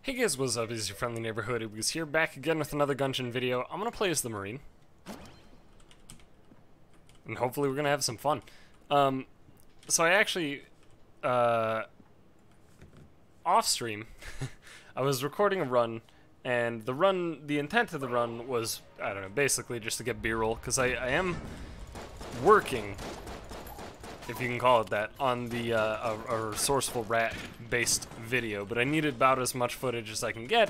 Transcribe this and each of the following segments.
Hey guys, what's up? It's your friendly neighborhood UberGoose here, back again with another Gungeon video. I'm gonna play as the Marine. And hopefully we're gonna have some fun. So I actually, off stream, I was recording a run, and the intent of the run was, I don't know, basically just to get B-roll, because I am working, if you can call it that, on the a resourceful rat-based video, but I needed about as much footage as I can get,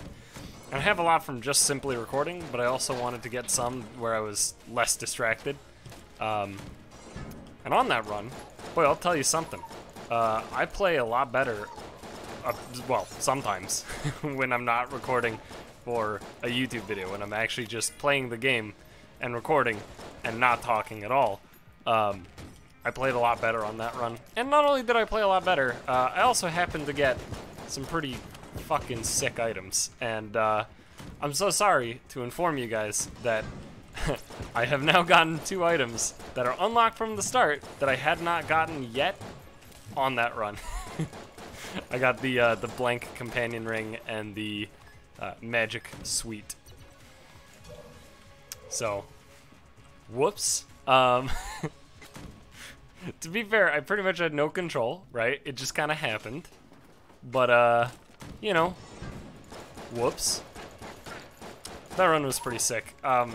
and I have a lot from just simply recording, but I also wanted to get some where I was less distracted. And on that run, boy, I'll tell you something. I play a lot better, well, sometimes, when I'm not recording for a YouTube video, when I'm actually just playing the game and recording and not talking at all. I played a lot better on that run. And not only did I play a lot better, I also happened to get some pretty fucking sick items. And I'm so sorry to inform you guys that I have now gotten 2 items that are unlocked from the start that I had not gotten yet on that run. I got the blank companion ring and the magic suite. So, whoops. To be fair, I pretty much had no control, right? It just kind of happened. But, you know, whoops. That run was pretty sick. I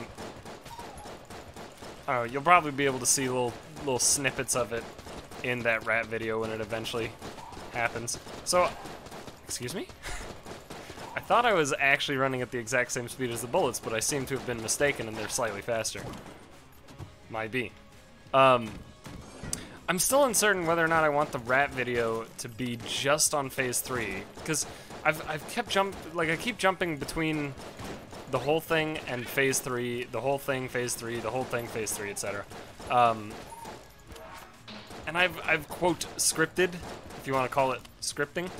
don't know, you'll probably be able to see little snippets of it in that rat video when it eventually happens. So, excuse me? I thought I was actually running at the exact same speed as the bullets, but I seem to have been mistaken and they're slightly faster. Might be. I'm still uncertain whether or not I want the rat video to be just on phase 3, because I've kept I keep jumping between the whole thing and phase 3, the whole thing phase 3, the whole thing phase 3, etc. And I've quote scripted, if you want to call it scripting,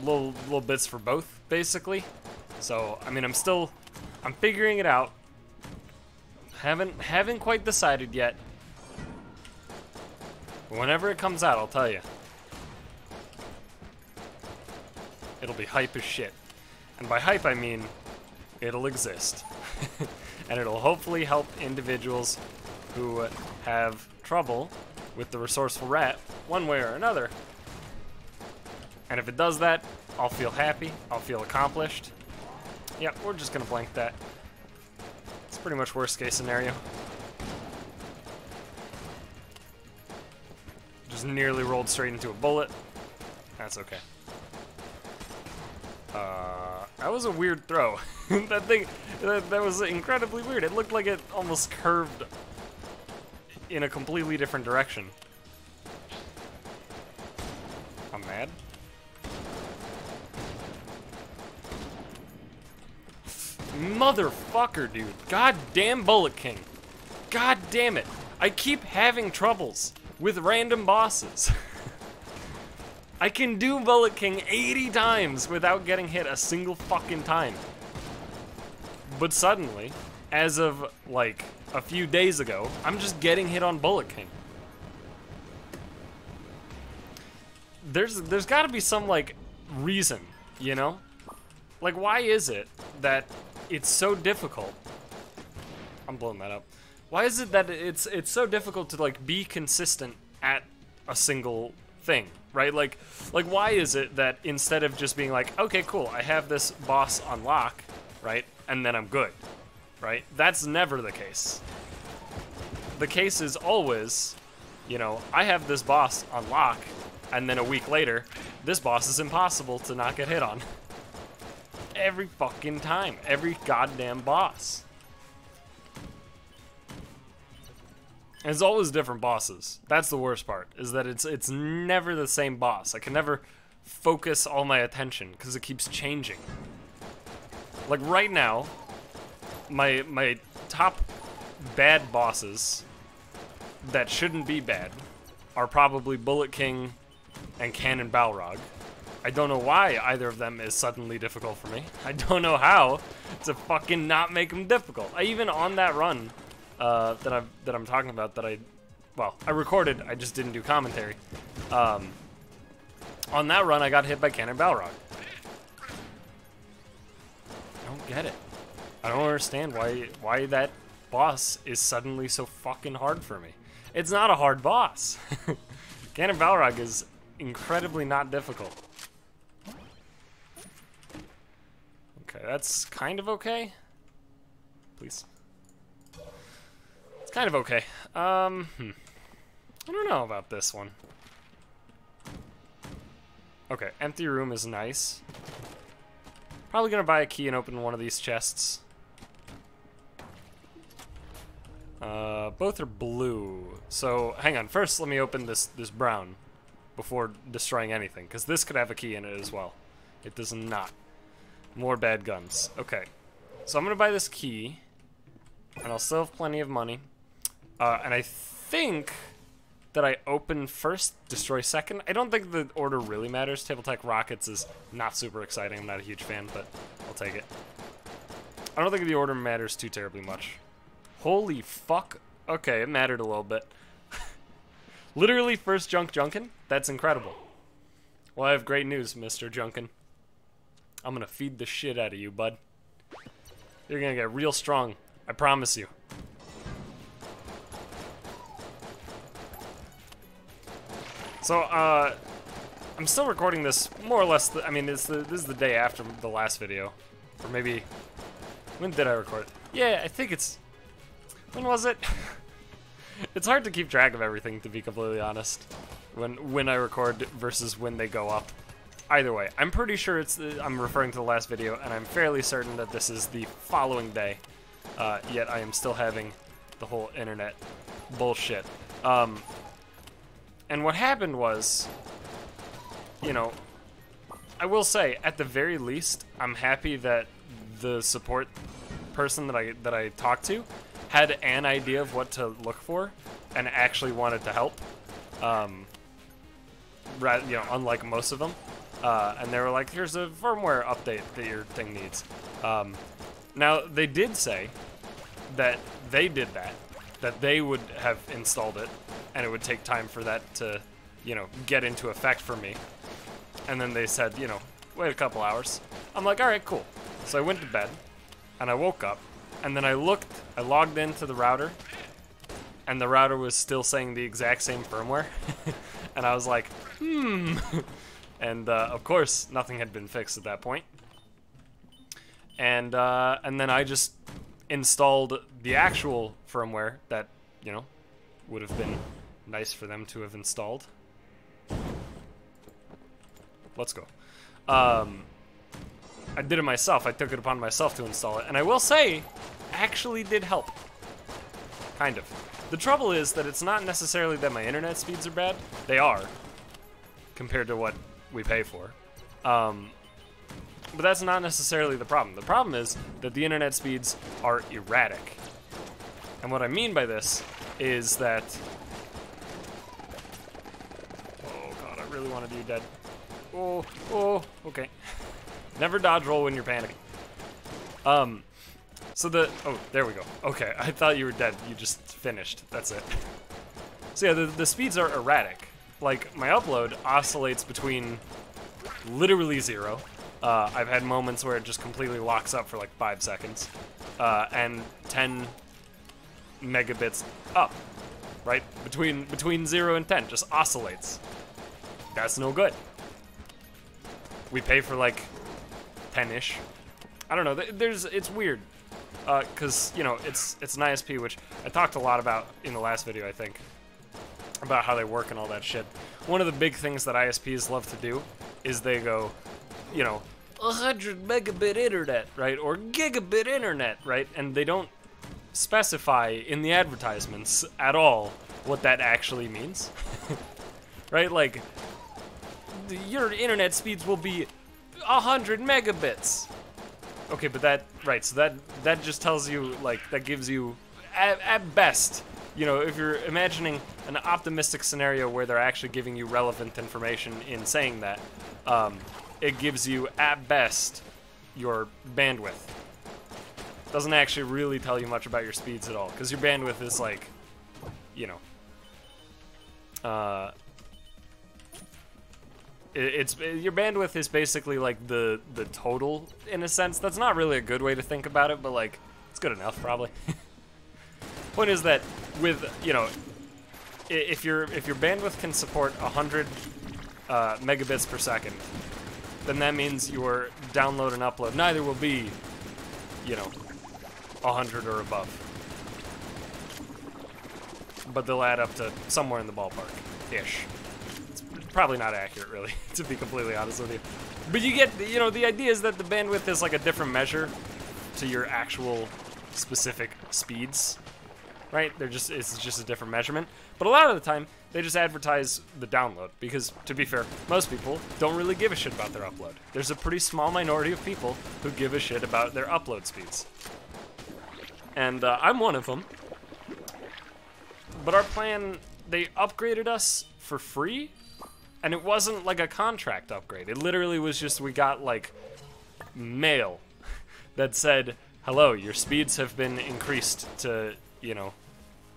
little bits for both basically. So I mean I'm figuring it out. Haven't quite decided yet. Whenever it comes out, I'll tell you. It'll be hype as shit. And by hype, I mean it'll exist. And it'll hopefully help individuals who have trouble with the resourceful rat one way or another. And if it does that, I'll feel happy, I'll feel accomplished. Yep, we're just gonna blank that. It's pretty much worst case scenario. Just nearly rolled straight into a bullet. That's okay. That was a weird throw. that was incredibly weird. It looked like it almost curved in a completely different direction. I'm mad. Motherfucker, dude. Goddamn Bullet King. God damn it. I keep having troubles with random bosses. I can do Bullet King 80 times without getting hit a single fucking time. But suddenly, as of like a few days ago, I'm just getting hit on Bullet King. There's gotta be some like reason, you know? Like why is it that it's so difficult? I'm blowing that up. Why is it that it's so difficult to like be consistent at a single thing, right? Like why is it that instead of just being like, okay, cool, I have this boss on lock, right, and then I'm good, right? That's never the case. The case is always, you know, I have this boss on lock, and then a week later, this boss is impossible to not get hit on. Every fucking time, every goddamn boss. And it's always different bosses. That's the worst part, is that it's never the same boss. I can never focus all my attention because it keeps changing. Like right now, my top bad bosses that shouldn't be bad are probably Bullet King and Cannon Balrog. I don't know why either of them is suddenly difficult for me. I don't know how to fucking not make them difficult. I even on that run that I'm talking about that I recorded, I just didn't do commentary. On that run, I got hit by Cannon Balrog. get it. I don't understand why that boss is suddenly so fucking hard for me. It's not a hard boss. Ganon Balrog is incredibly not difficult. Okay, that's kind of okay. Please. It's kind of okay. I don't know about this one. Okay, empty room is nice. Probably gonna buy a key and open one of these chests. Both are blue. So, hang on. First, let me open this brown before destroying anything, because this could have a key in it as well. It does not. More bad guns. Okay. So I'm gonna buy this key, and I'll still have plenty of money. And I think that I open first, destroy second. I don't think the order really matters. Table Tech Rockets is not super exciting. I'm not a huge fan, but I'll take it. I don't think the order matters too terribly much. Holy fuck. Okay, it mattered a little bit. Literally first Junkin? That's incredible. Well, I have great news, Mr. Junkin. I'm gonna feed the shit out of you, bud. You're gonna get real strong. I promise you. So, I'm still recording this more or less. I mean, this is the day after the last video. Or maybe, when did I record it? Yeah, I think it's, when was it? It's hard to keep track of everything, to be completely honest. When I record versus when they go up. Either way, I'm pretty sure I'm referring to the last video, and I'm fairly certain that this is the following day. Yet I am still having the whole internet bullshit. And what happened was, you know, I will say, at the very least, I'm happy that the support person that I talked to had an idea of what to look for and actually wanted to help. You know, unlike most of them. And they were like, here's a firmware update that your thing needs. Now, they did say that they did that they would have installed it, and it would take time for that to, you know, get into effect for me. And then they said, you know, wait a couple hours. I'm like, all right, cool. So I went to bed, and I woke up, and then I logged into the router, and the router was still saying the exact same firmware. And I was like, And, of course, nothing had been fixed at that point. And then I just installed the actual firmware that, you know, would have been nice for them to have installed. Let's go. I did it myself. I took it upon myself to install it. And I will say, actually did help. Kind of. The trouble is that it's not necessarily that my internet speeds are bad. They are, compared to what we pay for. But that's not necessarily the problem. The problem is that the internet speeds are erratic. And what I mean by this is that... Oh god, I really wanted you dead. Oh, okay. Never dodge roll when you're panicking. So oh, there we go. Okay, I thought you were dead. You just finished. That's it. So yeah, the speeds are erratic. Like, my upload oscillates between literally 0. I've had moments where it just completely locks up for like 5 seconds. And 10 megabits up, right? Between 0 and 10, just oscillates. That's no good. We pay for like 10-ish. I don't know, it's weird. Cause, you know, it's an ISP, which I talked a lot about in the last video, I think. About how they work and all that shit. One of the big things that ISPs love to do is they go, you know, 100 megabit internet, right? Or gigabit internet, right? And they don't specify in the advertisements at all what that actually means. Right? Like, your internet speeds will be 100 megabits. Okay, but so that just tells you, like, that gives you, at best, you know, if you're imagining an optimistic scenario where they're actually giving you relevant information in saying that, it gives you, at best, your bandwidth. Doesn't actually really tell you much about your speeds at all, because your bandwidth is like, you know, Your bandwidth is basically like the total in a sense. That's not really a good way to think about it, but like it's good enough probably. Point is that with, you know, if your bandwidth can support 100 megabits per second, then that means your download and upload neither will be, you know, 100 or above, but they'll add up to somewhere in the ballpark-ish. It's probably not accurate, really, to be completely honest with you. But you get, you know, the idea is that the bandwidth is like a different measure to your actual specific speeds, right? It's just a different measurement. But a lot of the time, they just advertise the download because, to be fair, most people don't really give a shit about their upload. There's a pretty small minority of people who give a shit about their upload speeds. And I'm one of them. But our plan, they upgraded us for free, and it wasn't like a contract upgrade. It literally was just, we got like mail that said, hello, your speeds have been increased to, you know,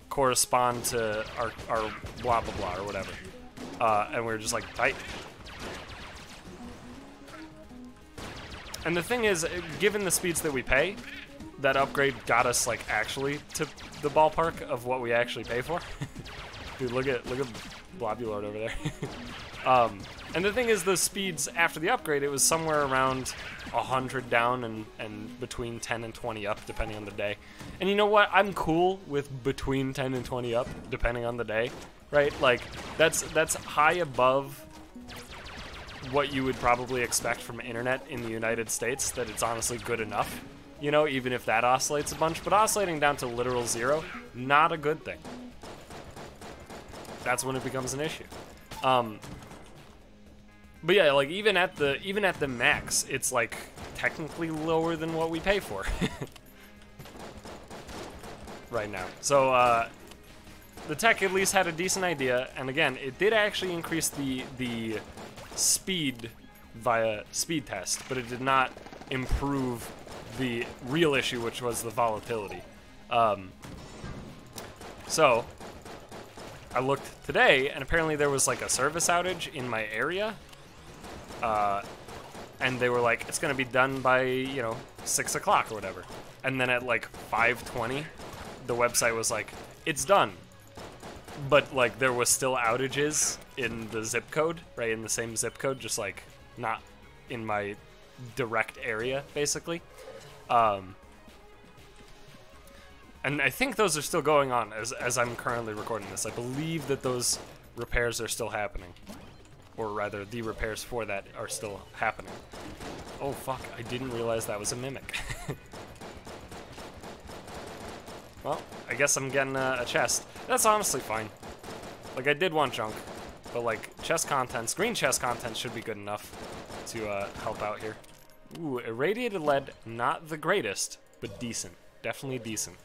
correspond to our blah blah blah or whatever. And we were just like, tight. And the thing is, given the speeds that we pay, that upgrade got us like actually to the ballpark of what we actually pay for. Dude, look at Blobby Lord over there. And the thing is, the speeds after the upgrade, it was somewhere around 100 down and between 10 and 20 up, depending on the day. And you know what? I'm cool with between 10 and 20 up, depending on the day, right? Like, that's high above what you would probably expect from internet in the United States, that it's honestly good enough, you know, even if that oscillates a bunch. But oscillating down to literal 0, not a good thing. That's when it becomes an issue. But yeah, like even at the max, it's like technically lower than what we pay for right now. So the tech at least had a decent idea, and again, it did actually increase the speed via speed test, but it did not improve the real issue, which was the volatility. So I looked today, and apparently there was like a service outage in my area. And they were like, it's gonna be done by, you know, 6 o'clock or whatever. And then at like 5:20, the website was like, it's done. But like there was still outages in the zip code, right, in the same zip code, just like not in my direct area, basically. And I think those are still going on as I'm currently recording this. I believe that those repairs are still happening. Or rather, the repairs for that are still happening. Oh fuck, I didn't realize that was a mimic. Well, I guess I'm getting a chest. That's honestly fine. Like, I did want junk, but like, chest contents, green chest contents should be good enough to help out here. Ooh, irradiated lead, not the greatest, but decent. Definitely decent.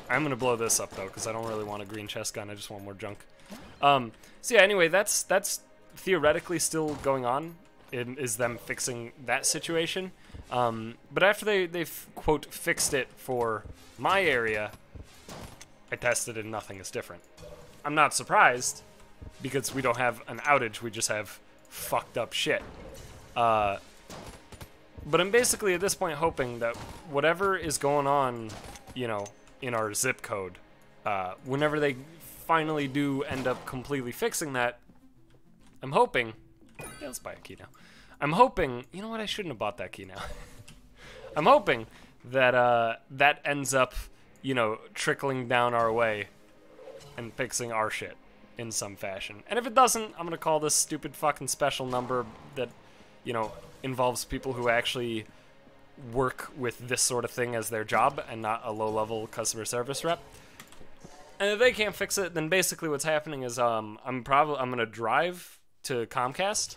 I'm gonna blow this up though, because I don't really want a green chest gun, I just want more junk. So yeah, anyway, that's theoretically still going on, is them fixing that situation. But after they've, quote, fixed it for my area, I tested and nothing is different. I'm not surprised, because we don't have an outage, we just have fucked up shit. But I'm basically at this point hoping that whatever is going on, you know, in our zip code, whenever they finally do end up completely fixing that, I'm hoping, yeah, let's buy a key now. I'm hoping, you know what, I shouldn't have bought that key now. I'm hoping that that ends up, you know, trickling down our way and fixing our shit in some fashion. And if it doesn't, I'm gonna call this stupid fucking special number that, you know, involves people who actually work with this sort of thing as their job and not a low-level customer service rep. And if they can't fix it, then basically what's happening is I'm gonna drive to Comcast,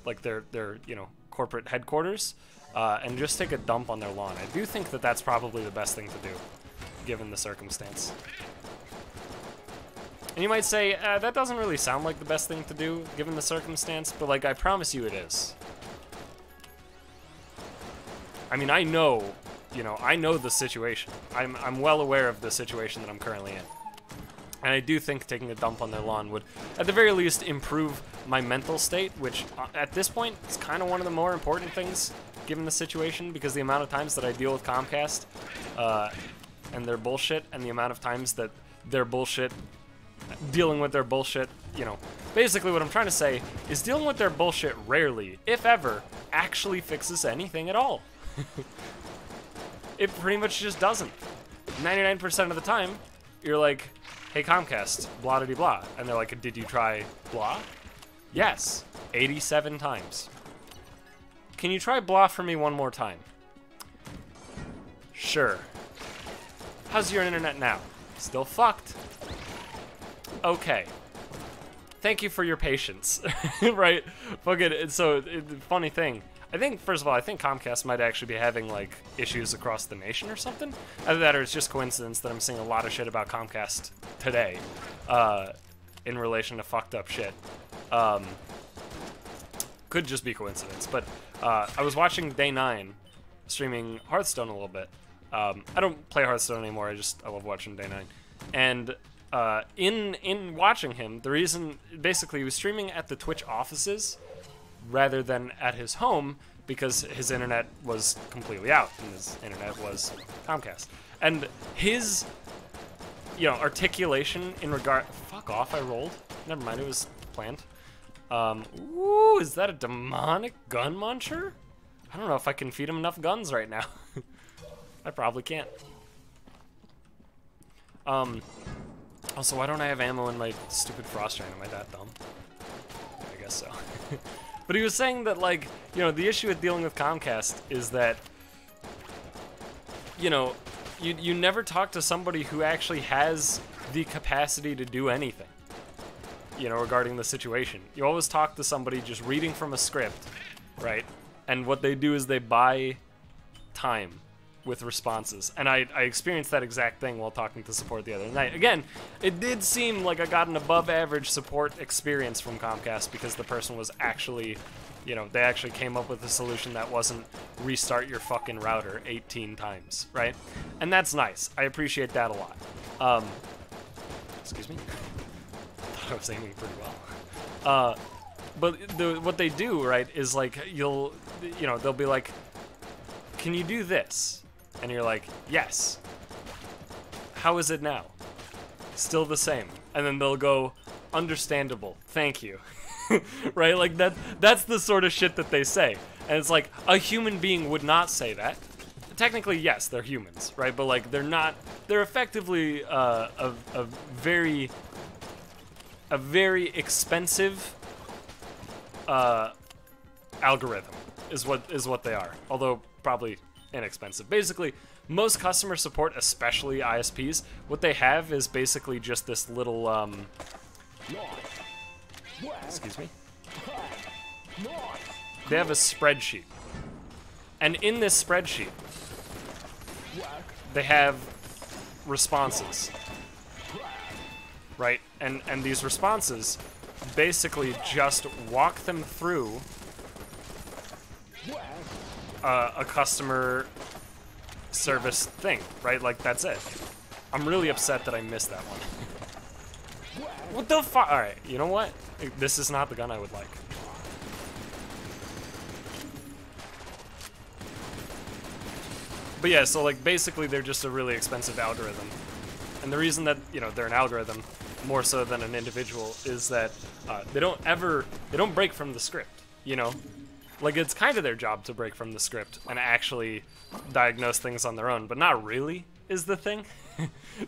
like their you know, corporate headquarters, and just take a dump on their lawn. I do think that that's probably the best thing to do, given the circumstance. And you might say, that doesn't really sound like the best thing to do, given the circumstance, but like, I promise you it is. I mean, I know, you know, I know the situation. I'm well aware of the situation that I'm currently in. And I do think taking a dump on their lawn would, at the very least, improve my mental state, which at this point is kind of one of the more important things, given the situation, because the amount of times that I deal with Comcast and their bullshit, and the amount of times that their bullshit, dealing with their bullshit, you know, basically what I'm trying to say is dealing with their bullshit rarely, if ever, actually fixes anything at all. It pretty much just doesn't. 99% of the time, you're like, hey Comcast, blah de blah. And they're like, did you try blah? Yes, 87 times. Can you try blah for me one more time? Sure. How's your internet now? Still fucked. Okay. Thank you for your patience. Right? Fucking, so, funny thing. I think, first of all, I think Comcast might actually be having, like, issues across the nation or something. Either that or it's just coincidence that I'm seeing a lot of shit about Comcast today in relation to fucked up shit. Could just be coincidence. But I was watching Day 9, streaming Hearthstone a little bit. I don't play Hearthstone anymore, I love watching Day 9. And in watching him, the reason, basically, he was streaming at the Twitch offices rather than at his home because his internet was completely out and his internet was Comcast. And his, you know, articulation in regard, fuck off, I rolled. Never mind, it was planned. Ooh, is that a demonic gun muncher? I don't know if I can feed him enough guns right now. I probably can't. Also, why don't I have ammo in my stupid frost rain? Am I that dumb? I guess so. But he was saying that, like, you know, the issue with dealing with Comcast is that, you know, you never talk to somebody who actually has the capacity to do anything, you know, regarding the situation. You always talk to somebody just reading from a script, right? And what they do is they buy time with responses. And I experienced that exact thing while talking to support the other night. Again, it did seem like I got an above average support experience from Comcast because the person was actually, you know, they actually came up with a solution that wasn't restart your fucking router 18 times, right? And that's nice. I appreciate that a lot. Excuse me? I thought I was aiming pretty well. But what they do, right, is like, you know, they'll be like, can you do this? And you're like, yes. How is it now? Still the same. And then they'll go, understandable, thank you. Right? Like, that's the sort of shit that they say. And it's like, a human being would not say that. Technically, yes, they're humans, right? But, like, they're not, they're effectively a very expensive algorithm is what they are. Although, probably inexpensive. Basically, most customer support, especially ISPs, what they have is basically just this little, excuse me? They have a spreadsheet. And in this spreadsheet, they have responses, right? And these responses basically just walk them through a customer service thing, right? Like, that's it. I'm really upset that I missed that one. What the fuck? Alright, you know what? This is not the gun I would like. But yeah, so, like, basically they're just a really expensive algorithm. And the reason that, you know, they're an algorithm, more so than an individual, is that they don't break from the script, you know? Like, it's kind of their job to break from the script and actually diagnose things on their own, but not really is the thing.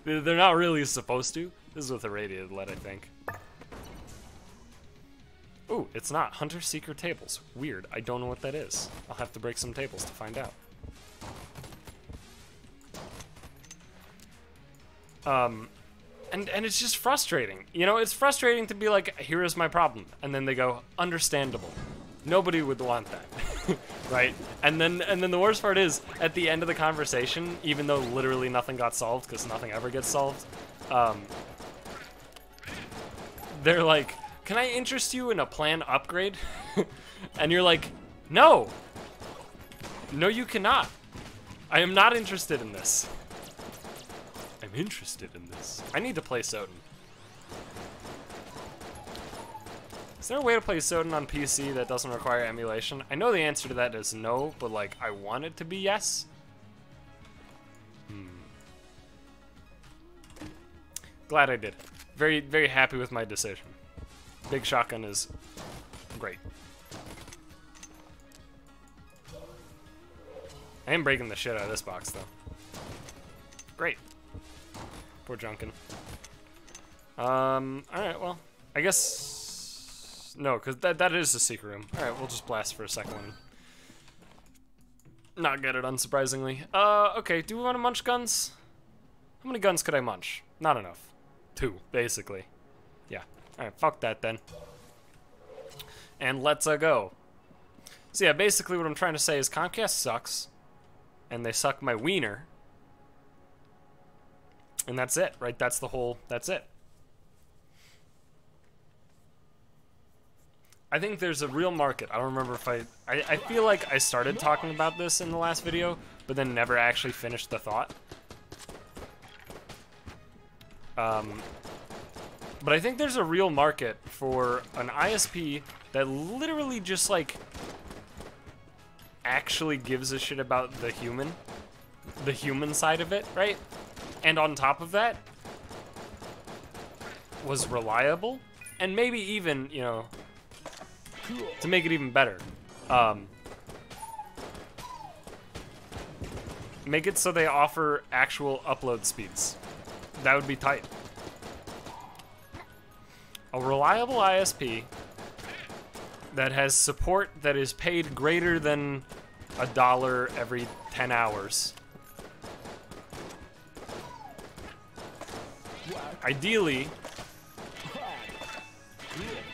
They're not really supposed to. This is with irradiated lead, I think. Ooh, it's not. Hunter-Seeker tables. Weird. I don't know what that is. I'll have to break some tables to find out. And it's just frustrating. You know, it's frustrating to be like, here is my problem. And then they go, understandable. Nobody would want that, right? And then the worst part is, at the end of the conversation, even though literally nothing got solved, because nothing ever gets solved, they're like, can I interest you in a plan upgrade? And you're like, no. No, you cannot. I am not interested in this. I'm interested in this. I need to play Soden. Is there a way to play Soden on PC that doesn't require emulation? I know the answer to that is no, but like I want it to be yes. Glad I did. Very, very happy with my decision. Big shotgun is great. I am breaking the shit out of this box though. Great. Poor Junkin. Alright, well, I guess no, because that is the secret room. Alright, we'll just blast for a second one. Not get it, unsurprisingly. Okay, do we want to munch guns? How many guns could I munch? Not enough. 2, basically. Yeah. Alright, fuck that then. And let's go. So yeah, basically what I'm trying to say is Comcast sucks. And they suck my wiener. And that's it, right? That's it. I think there's a real market. I don't remember if I feel like I started talking about this in the last video, but then never actually finished the thought. But I think there's a real market for an ISP that literally just, like, actually gives a shit about the human side of it, right? And on top of that, was reliable, and maybe even, you know, to make it even better, make it so they offer actual upload speeds. That would be tight. A reliable ISP that has support that is paid greater than $1 every 10 hours. Ideally,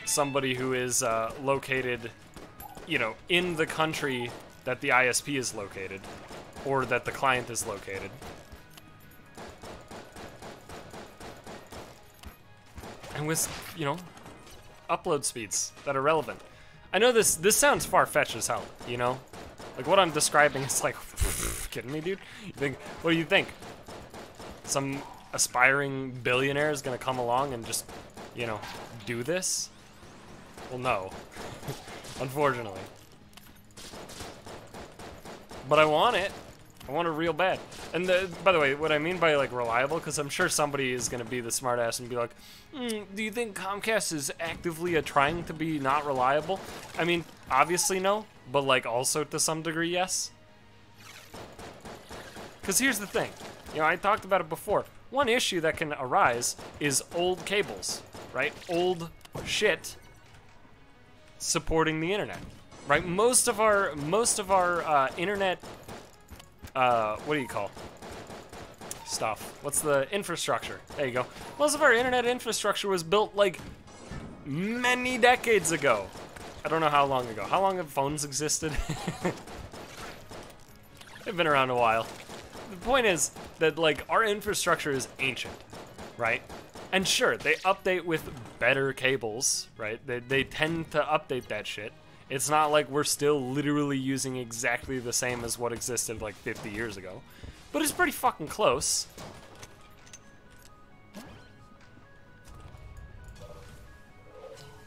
somebody who is located, you know, in the country that the ISP is located, or that the client is located. And with, you know, upload speeds that are relevant. I know this sounds far-fetched as hell, you know? Like, what I'm describing is like, kidding me, dude? What do you think? Some aspiring billionaire is gonna come along and just, you know, do this? Well, no. Unfortunately. But I want it. I want it real bad. And by the way, what I mean by, like, reliable, because I'm sure somebody is going to be the smartass and be like, do you think Comcast is actively trying to be not reliable? I mean, obviously no, but, like, also to some degree, yes. Because here's the thing. You know, I talked about it before. One issue that can arise is old cables, right? Old shit supporting the internet, right? Most of our internet, what do you call stuff? What's the infrastructure? There you go. Most of our internet infrastructure was built like many decades ago. I don't know how long ago. How long have phones existed? They've been around a while. The point is that, like, our infrastructure is ancient, right? And sure, they update with better cables, right? They tend to update that shit. It's not like we're still literally using exactly the same as what existed like 50 years ago. But it's pretty fucking close.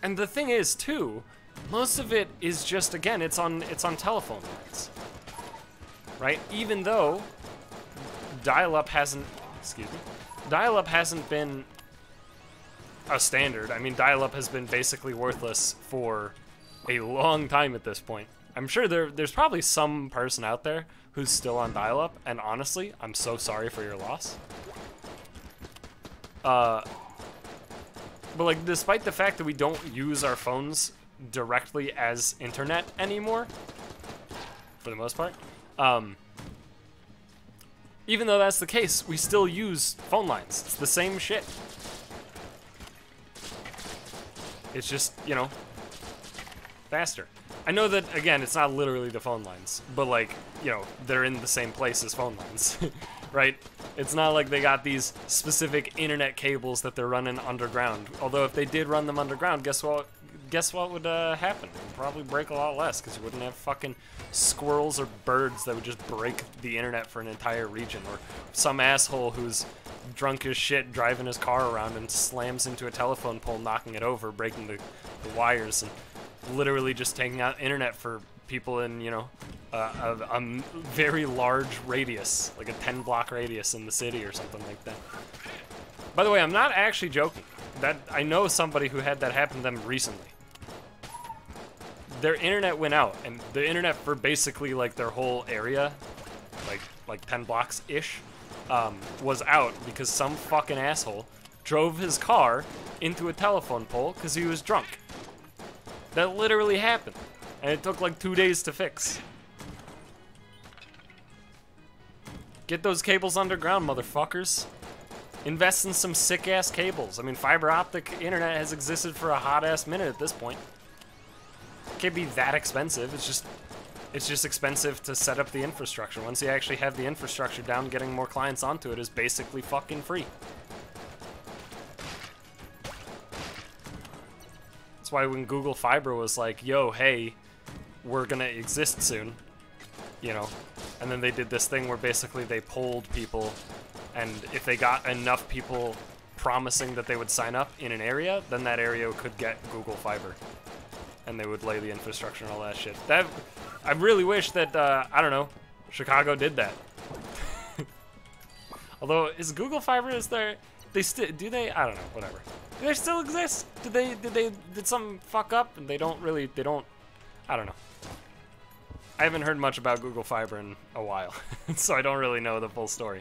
And the thing is, too, most of it is just, again, it's on telephone lines. Right? Even though dial-up hasn't been a standard. I mean, dial-up has been basically worthless for a long time at this point. I'm sure there's probably some person out there who's still on dial-up, and honestly, I'm so sorry for your loss. But, like, despite the fact that we don't use our phones directly as internet anymore, for the most part, even though that's the case, we still use phone lines. It's the same shit. It's just, you know, faster. I know that, again, it's not literally the phone lines, but, like, you know, they're in the same place as phone lines, right? It's not like they got these specific internet cables that they're running underground. Although if they did run them underground, guess what? Guess what would happen? It would probably break a lot less, because you wouldn't have fucking squirrels or birds that would just break the internet for an entire region, or some asshole who's drunk as shit, driving his car around and slams into a telephone pole, knocking it over, breaking the wires, and literally just taking out internet for people in, you know, a very large radius, like a 10-block radius in the city or something like that. By the way, I'm not actually joking. That I know somebody who had that happen to them recently. Their internet went out, and the internet for basically like their whole area, like 10 blocks-ish, was out because some fucking asshole drove his car into a telephone pole because he was drunk. That literally happened, and it took like 2 days to fix. Get those cables underground, motherfuckers. Invest in some sick-ass cables. I mean, fiber optic internet has existed for a hot-ass minute at this point. It can't be that expensive. It's just expensive to set up the infrastructure. Once you actually have the infrastructure down, getting more clients onto it is basically fucking free. That's why when Google Fiber was like, yo, hey, we're gonna exist soon, you know, and then they did this thing where basically they polled people, and if they got enough people promising that they would sign up in an area, then that area could get Google Fiber, and they would lay the infrastructure and all that shit. That, I really wish that, I don't know, Chicago did that. Although, is Google Fiber, is there, they still, do they, I don't know, whatever. Do they still exist? Did something fuck up and they don't, I don't know. I haven't heard much about Google Fiber in a while, so I don't really know the full story.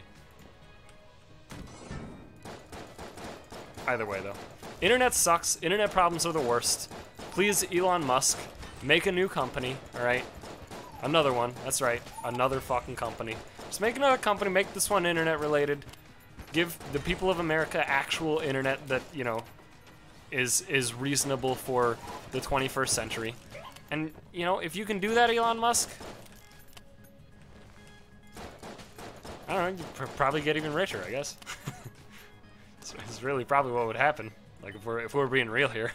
Either way, though. Internet sucks. Internet problems are the worst. Please, Elon Musk, make a new company, alright? Another one. That's right. Another fucking company. Just make another company. Make this one internet-related. Give the people of America actual internet that, you know, is reasonable for the 21st century. And, you know, if you can do that, Elon Musk, I don't know, you'd probably get even richer, I guess. It's really probably what would happen. Like, if we're being real here.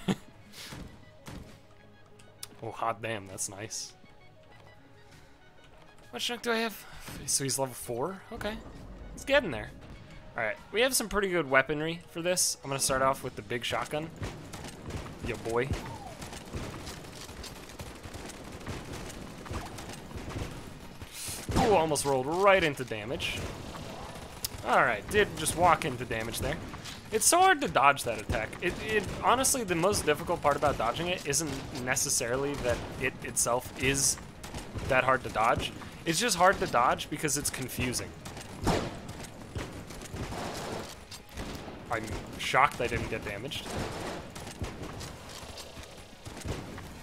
Oh, hot damn, that's nice. What chunk do I have? So he's level 4? Okay. It's getting there. Alright, we have some pretty good weaponry for this. I'm gonna start off with the big shotgun. Yo, boy. Ooh, almost rolled right into damage. Alright, did just walk into damage there. It's so hard to dodge that attack. Honestly, the most difficult part about dodging it isn't necessarily that it itself is that hard to dodge. It's just hard to dodge because it's confusing. I'm shocked I didn't get damaged.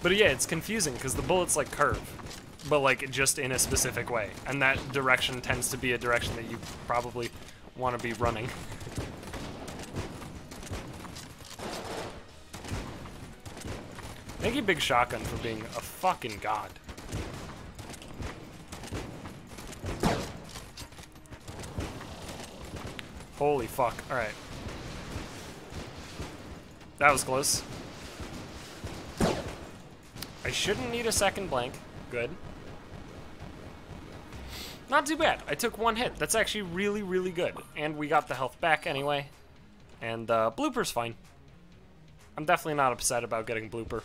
But yeah, it's confusing because the bullets like curve, but like just in a specific way. And that direction tends to be a direction that you probably want to be running. Thank you, Big Shotgun, for being a fucking god. Holy fuck. Alright. That was close. I shouldn't need a second blank. Good. Not too bad. I took one hit. That's actually really, really good. And we got the health back anyway. And blooper's fine. I'm definitely not upset about getting blooper.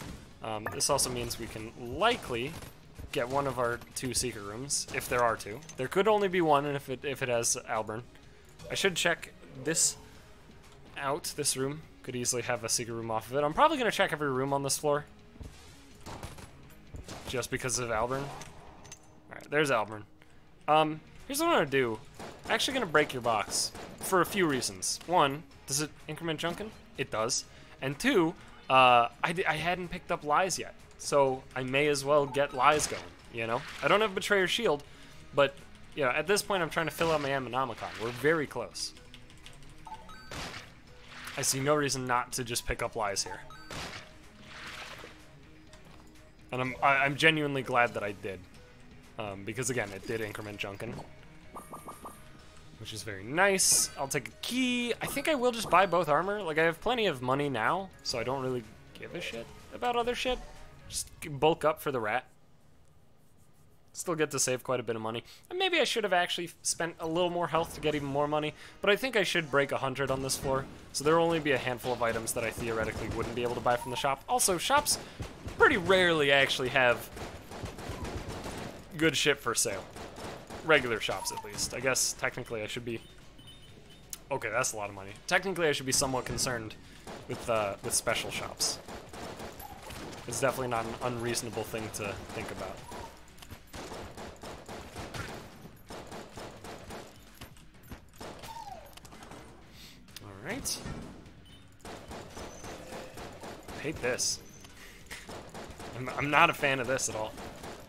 This also means we can likely get one of our 2 secret rooms, if there are 2. There could only be one, and if it has Alburn. I should check this out. This room could easily have a secret room off of it. I'm probably going to check every room on this floor. Just because of Alburn. Alright, there's Alburn. Here's what I'm going to do. I'm actually going to break your box for a few reasons. One, does it increment Junkin? It does. And 2, I hadn't picked up Lies yet, so I may as well get Lies going, you know? I don't have Betrayer's Shield, but, you know, at this point I'm trying to fill out my Ammonomicon. We're very close. I see no reason not to just pick up Lies here. And I'm genuinely glad that I did, because again, it did increment Junkin, which is very nice. I'll take a key. I think I will just buy both armor. Like, I have plenty of money now, so I don't really give a shit about other shit. Just bulk up for the rat. Still get to save quite a bit of money. And maybe I should have actually spent a little more health to get even more money, but I think I should break 100 on this floor, so there will only be a handful of items that I theoretically wouldn't be able to buy from the shop. Also, shops pretty rarely actually have good shit for sale. Regular shops, at least. I guess, technically, I should be... Okay, that's a lot of money. Technically, I should be somewhat concerned with special shops. It's definitely not an unreasonable thing to think about. Alright. I hate this. I'm not a fan of this at all.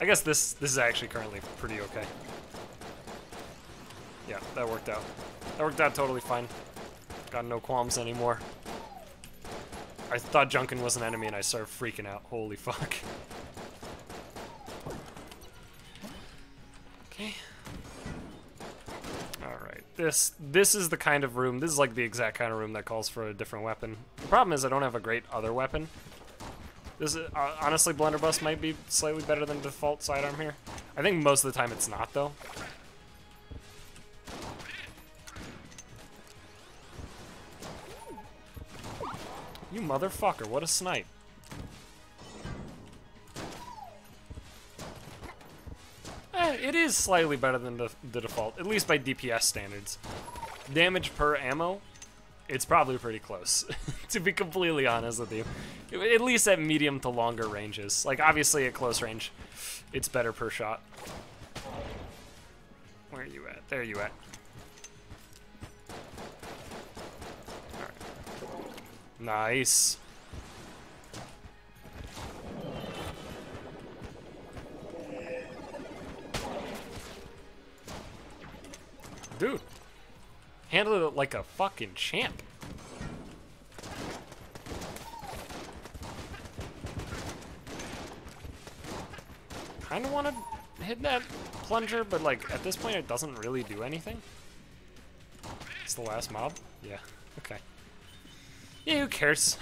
I guess this is actually currently pretty okay. Yeah, that worked out. That worked out totally fine. Got no qualms anymore. I thought Junkin was an enemy and I started freaking out. Holy fuck. Okay. Alright, this is the kind of room, this is like the exact kind of room that calls for a different weapon. The problem is I don't have a great other weapon. This is, honestly, Blunderbuss might be slightly better than default sidearm here. I think most of the time it's not, though. You motherfucker, what a snipe. It is slightly better than the default, at least by DPS standards. Damage per ammo, it's probably pretty close, to be completely honest with you. At least at medium to longer ranges. Like, obviously at close range, it's better per shot. Where are you at? There you at. Alright. Nice. Dude, handled it like a fucking champ. Kinda wanna hit that plunger, but like at this point it doesn't really do anything. It's the last mob? Yeah, okay. Yeah, who cares?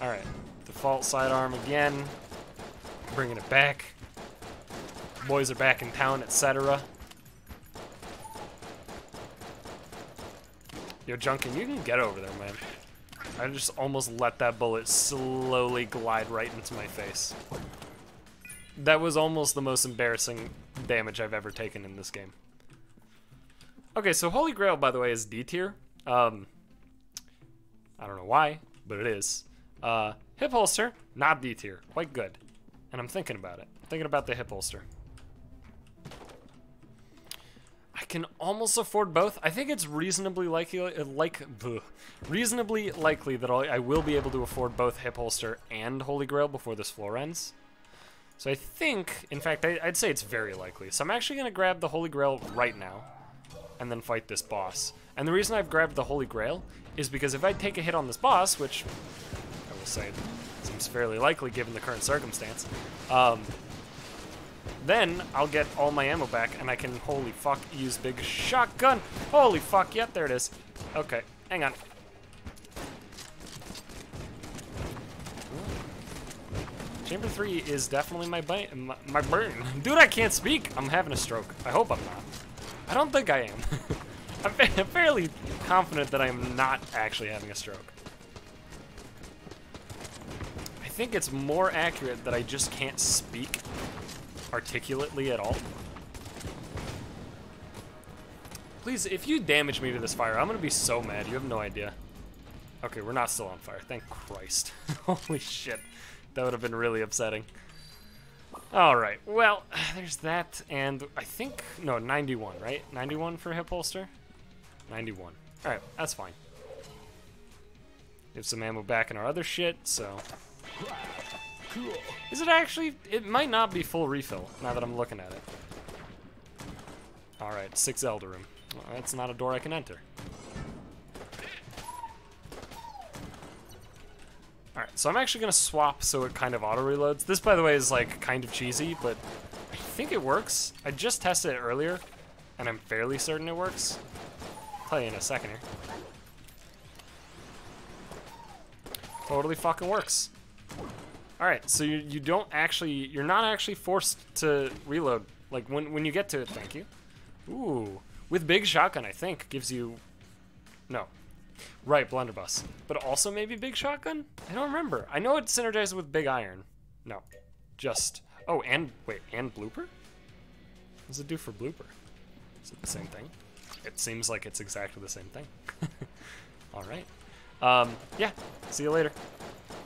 Alright, default sidearm again. Bringing it back. Boys are back in town, etc. Yo, Junkin, you can get over there, man. I just almost let that bullet slowly glide right into my face. That was almost the most embarrassing damage I've ever taken in this game. Okay, so Holy Grail, by the way, is D tier. I don't know why, but it is. Hip holster, not D tier. Quite good. And I'm thinking about it. I'm thinking about the hip holster. I can almost afford both. I think it's reasonably likely that I will be able to afford both hip holster and Holy Grail before this floor ends. So I think, in fact, I'd say it's very likely. So I'm actually going to grab the Holy Grail right now and then fight this boss. And the reason I've grabbed the Holy Grail is because if I take a hit on this boss, which I will say seems fairly likely given the current circumstance, then I'll get all my ammo back and I can, holy fuck, use big shotgun. Holy fuck, yep, there it is. Okay, hang on. Chamber 3 is definitely my burn. Dude, I can't speak. I'm having a stroke. I hope I'm not. I don't think I am. I'm fairly confident that I'm not actually having a stroke. I think it's more accurate that I just can't speak articulately at all. Please, if you damage me to this fire, I'm gonna be so mad. You have no idea. Okay, we're not still on fire. Thank Christ. Holy shit. That would have been really upsetting. Alright, well, there's that, and I think, no, 91, right? 91 for hip holster? 91. Alright, that's fine. We have some ammo back in our other shit, so... Is it actually? It might not be full refill, now that I'm looking at it. Alright, 6 Elder Room. Well, that's not a door I can enter. Alright, so I'm actually going to swap so it kind of auto-reloads. This, by the way, is like kind of cheesy, but I think it works. I just tested it earlier, and I'm fairly certain it works. I'll tell you in a second here. Totally fucking works. Alright, so you're not actually forced to reload Like, when you get to it, thank you. Ooh. With big shotgun, I think, gives you... No. Right, blunderbuss. But also maybe big shotgun? I don't remember. I know it synergizes with big iron. No. Just... Oh, and... Wait, and blooper? What does it do for blooper? Is it the same thing? It seems like it's exactly the same thing. Alright. Yeah. See you later.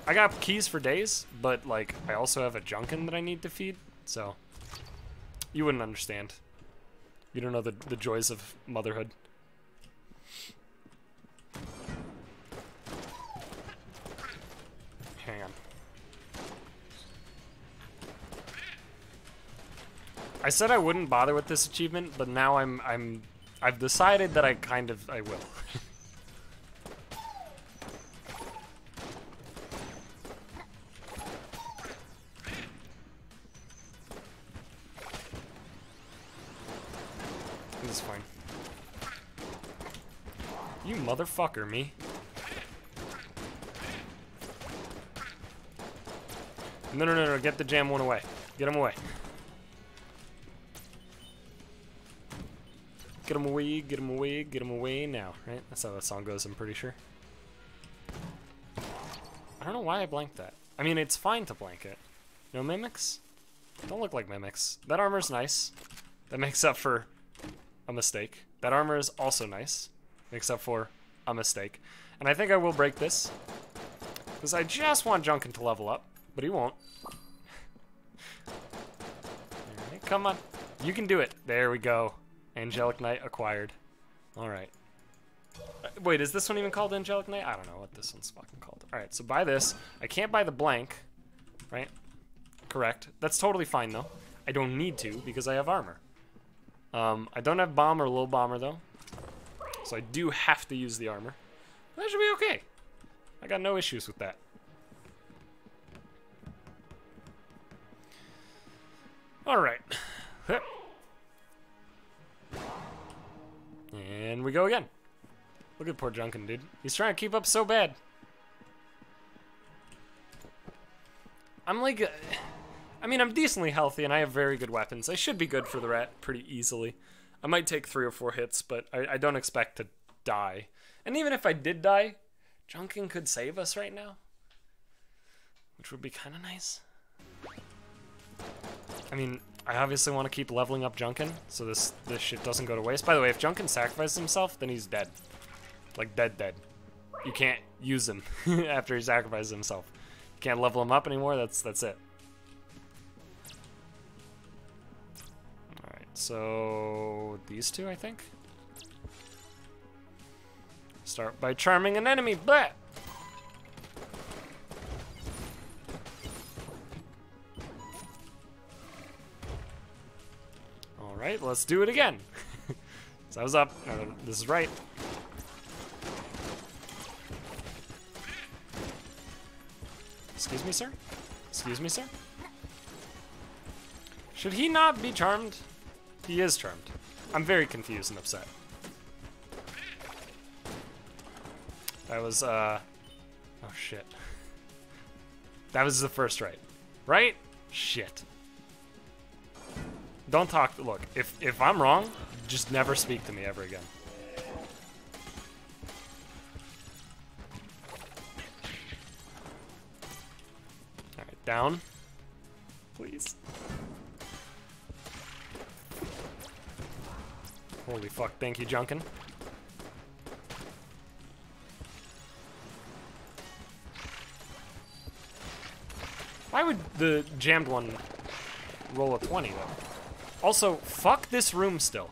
I got keys for days, but, like, I also have a Junkin that I need to feed, so... You wouldn't understand. You don't know the joys of motherhood. Hang on. I said I wouldn't bother with this achievement, but now I've decided that I will. This is fine. You motherfucker, me. No, get the jam one away. Get him away. Get him away, get him away, get him away now, right? That's how that song goes, I'm pretty sure. I don't know why I blanked that. I mean, it's fine to blank it. No mimics? Don't look like mimics. That armor's nice. That makes up for a mistake. That armor is also nice. Makes up for a mistake. And I think I will break this. Because I just want Junkin to level up. But he won't. Alright, come on. You can do it. There we go. Angelic Knight acquired. Alright. Wait, is this one even called Angelic Knight? I don't know what this one's fucking called. Alright, so buy this. I can't buy the blank. Right? Correct. That's totally fine, though. I don't need to, because I have armor. I don't have bomb or low bomber, though. So I do have to use the armor. That should be okay. I got no issues with that. Alright. And we go again. Look at poor Junkin, dude. He's trying to keep up so bad. I'm like... I mean, I'm decently healthy and I have very good weapons. I should be good for the rat pretty easily. I might take 3 or 4 hits, but I don't expect to die. And even if I did die, Junkin could save us right now. Which would be kind of nice. I mean, I obviously want to keep leveling up Junkin, so this shit doesn't go to waste. By the way, if Junkin sacrifices himself, then he's dead. Like, dead. You can't use him after he sacrifices himself. You can't level him up anymore, that's it. Alright, so these two, I think? Start by charming an enemy, blah! Alright, let's do it again. So I was up. This is right. Excuse me, sir? Excuse me, sir? Should he not be charmed? He is charmed. I'm very confused and upset. That was, oh shit. That was the first right. Right? Shit. Don't talk, look, if I'm wrong, just never speak to me ever again. Alright, down. Please. Holy fuck, thank you, Junkin. Why would the jammed one roll a 20, though? Also, fuck this room still.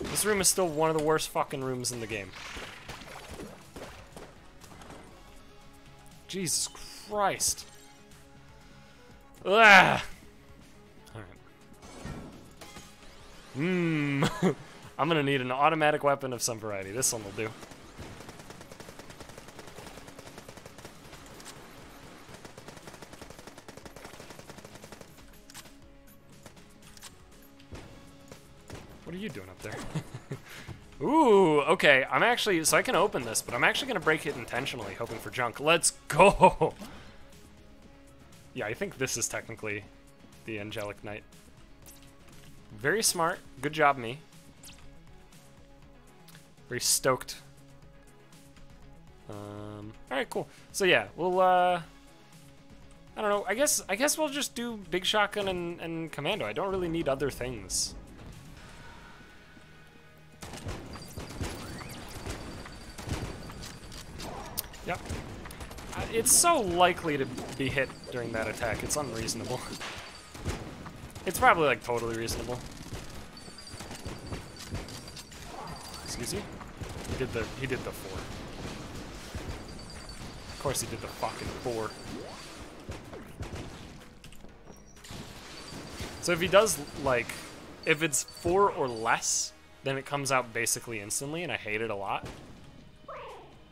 This room is still one of the worst fucking rooms in the game. Jesus Christ. Ugh. Alright. I'm gonna need an automatic weapon of some variety. This one will do. What are you doing up there? Ooh, okay. I'm actually, so I can open this, but I'm actually gonna break it intentionally, hoping for junk. Let's go! Yeah, I think this is technically the Angelic Knight. Very smart. Good job, me. Very stoked. Alright, cool. So yeah, we'll, I don't know, I guess we'll just do Big Shotgun and Commando. I don't really need other things. Yep. It's so likely to be hit during that attack, it's unreasonable. It's probably, like, totally reasonable. Excuse me? He did the 4. Of course he did the fucking 4. So if he does, like, if it's 4 or less, then it comes out basically instantly, and I hate it a lot.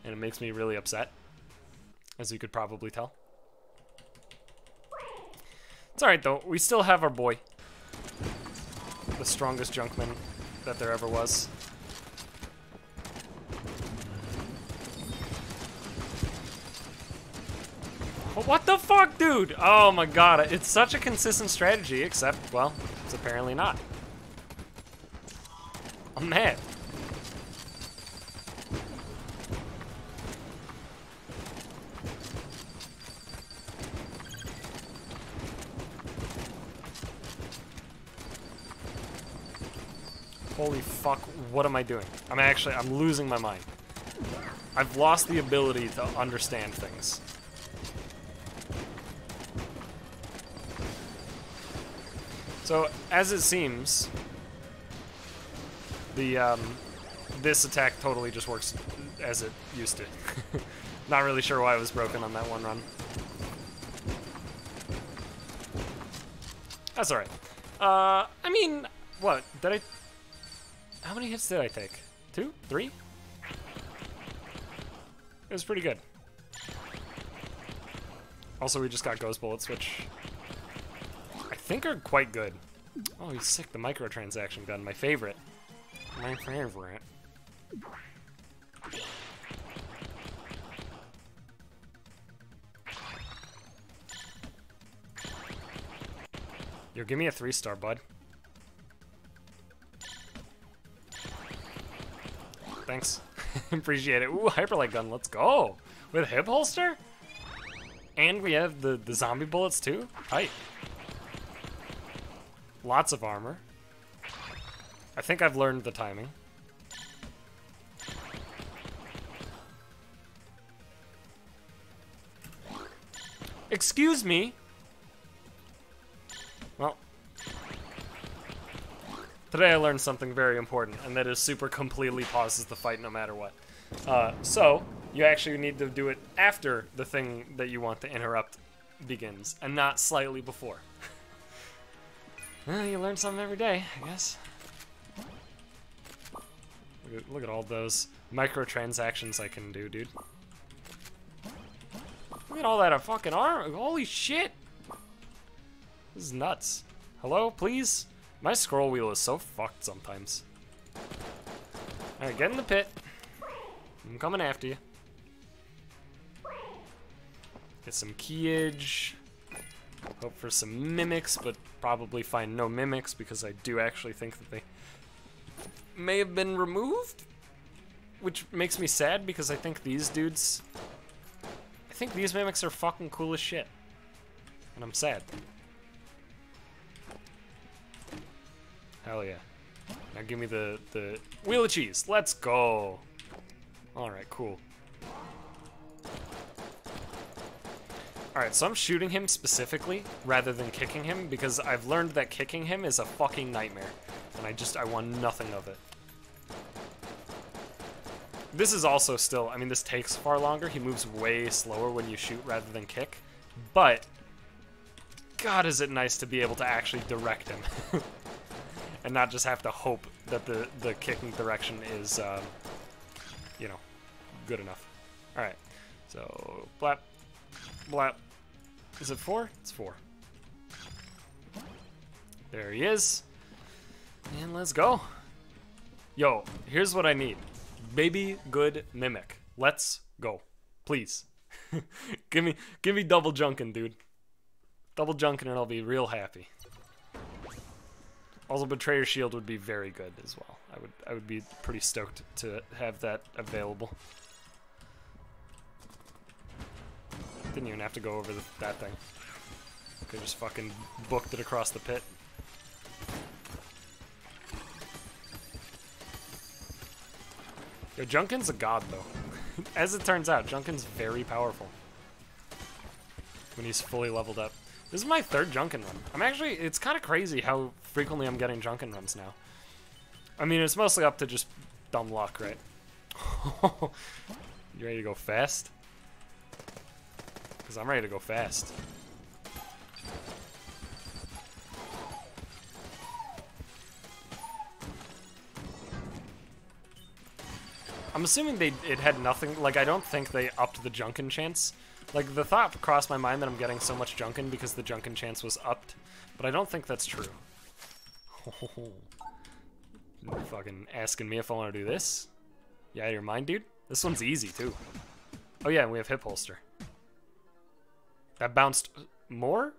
And it makes me really upset, as you could probably tell. It's alright, though. We still have our boy. The strongest Junkman that there ever was. But what the fuck, dude? Oh my god, it's such a consistent strategy, except, well, it's apparently not. I'm mad. Holy fuck, what am I doing? I'm losing my mind. I've lost the ability to understand things. So, as it seems, the, this attack totally just works as it used to. Not really sure why it was broken on that one run. That's alright. I mean, what? How many hits did I take? 2? 3? It was pretty good. Also, we just got ghost bullets, which I think are quite good. Oh, he's sick. The microtransaction gun, my favorite. My favorite. Yo, give me a 3-star, bud. Thanks. Appreciate it. Ooh, hyperlight gun, let's go. With hip holster? And we have the zombie bullets too? Tight. Lots of armor. I think I've learned the timing. Excuse me? Well, today I learned something very important, and that is super completely pauses the fight no matter what. So, you actually need to do it after the thing that you want to interrupt begins, and not slightly before. Well, you learn something every day, I guess. Look at all those microtransactions I can do, dude. Look at all that fucking armor. Holy shit! This is nuts. Hello, please? My scroll wheel is so fucked sometimes. Alright, get in the pit. I'm coming after you. Get some keyage. Hope for some mimics, but probably find no mimics because I do actually think that they may have been removed. Which makes me sad because I think these dudes... I think these mimics are fucking cool as shit. And I'm sad. Hell yeah. Now give me the wheel of cheese. Let's go. Alright, cool. Alright, so I'm shooting him specifically rather than kicking him because I've learned that kicking him is a fucking nightmare. And I want nothing of it. This is also still, I mean, this takes far longer. He moves way slower when you shoot rather than kick. But, God, is it nice to be able to actually direct him. And not just have to hope that the kicking direction is, you know, good enough. Alright, so, blap, blap. Is it 4? It's 4. There he is. And let's go. Yo, here's what I need. Baby good mimic. Let's go. Please. give me double junkin, dude. Double junkin and I'll be real happy. Also, Betrayer's Shield would be very good as well. I would be pretty stoked to have that available. Didn't even have to go over that thing. Could just fucking booked it across the pit. Yo, Junkin's a god, though. As it turns out, Junkin's very powerful when he's fully leveled up. This is my 3rd Junkin run. I'm actually, it's kind of crazy how frequently I'm getting Junkin runs now. I mean, it's mostly up to just dumb luck, right? You ready to go fast? Because I'm ready to go fast. I'm assuming it had nothing, like, I don't think they upped the Junkin chance. Like, the thought crossed my mind that I'm getting so much Junkin because the Junkin chance was upped, but I don't think that's true. You're fucking asking me if I want to do this? Yeah, your mind, dude? This one's easy, too. Oh yeah, and we have hip holster. That bounced more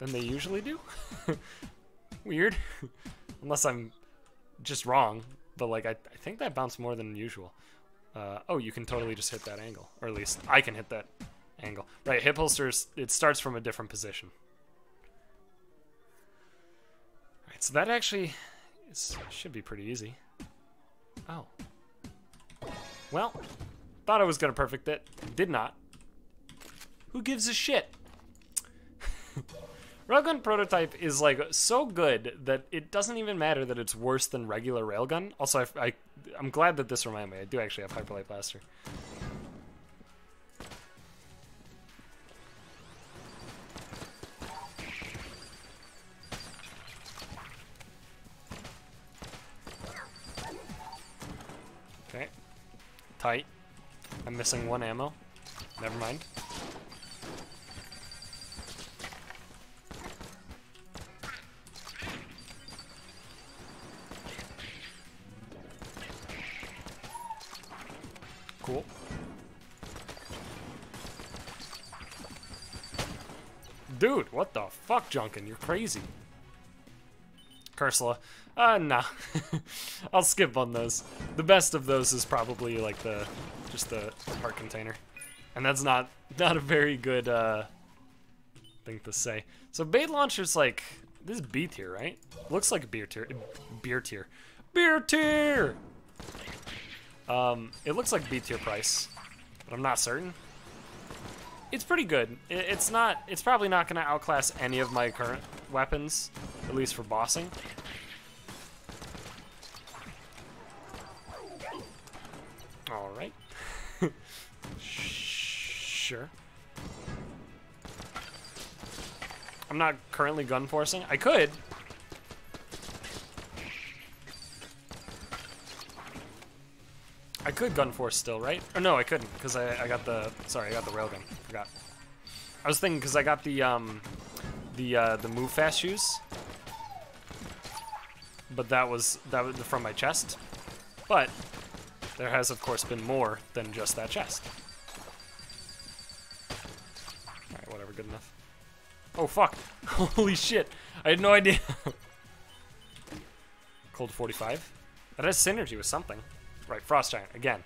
than they usually do? Weird. Unless I'm just wrong. But, like, I think that bounced more than usual. Oh, you can totally just hit that angle. Or at least, I can hit that angle. Right, hip holsters, it starts from a different position. Alright, so that actually should be pretty easy. Oh. Well, thought I was gonna perfect it. Did not. Who gives a shit? Railgun prototype is like so good that it doesn't even matter that it's worse than regular railgun. Also, I'm glad that this reminded me. I do actually have Hyperlight Blaster. Okay. Tight. I'm missing 1 ammo. Never mind. Cool. Dude, what the fuck, Junkin? You're crazy. Cursula. Nah. I'll skip on those. The best of those is probably like just the heart container. And that's not a very good thing to say. So bait launcher's like, this is B tier, right? Looks like a beer tier. Beer tier. Beer tier! It looks like B tier price, but I'm not certain. It's pretty good. It's probably not gonna outclass any of my current weapons, at least for bossing. Alright. Sure. I'm not currently gun forcing. I could. I could gun force still, right? Or no, I couldn't, because I got the railgun. Forgot. I was thinking because I got the move fast shoes, but that was from my chest. But there has of course been more than just that chest. All right, whatever, good enough. Oh fuck! Holy shit! I had no idea. Cold 45. That has synergy with something. Right, Frost Giant, again.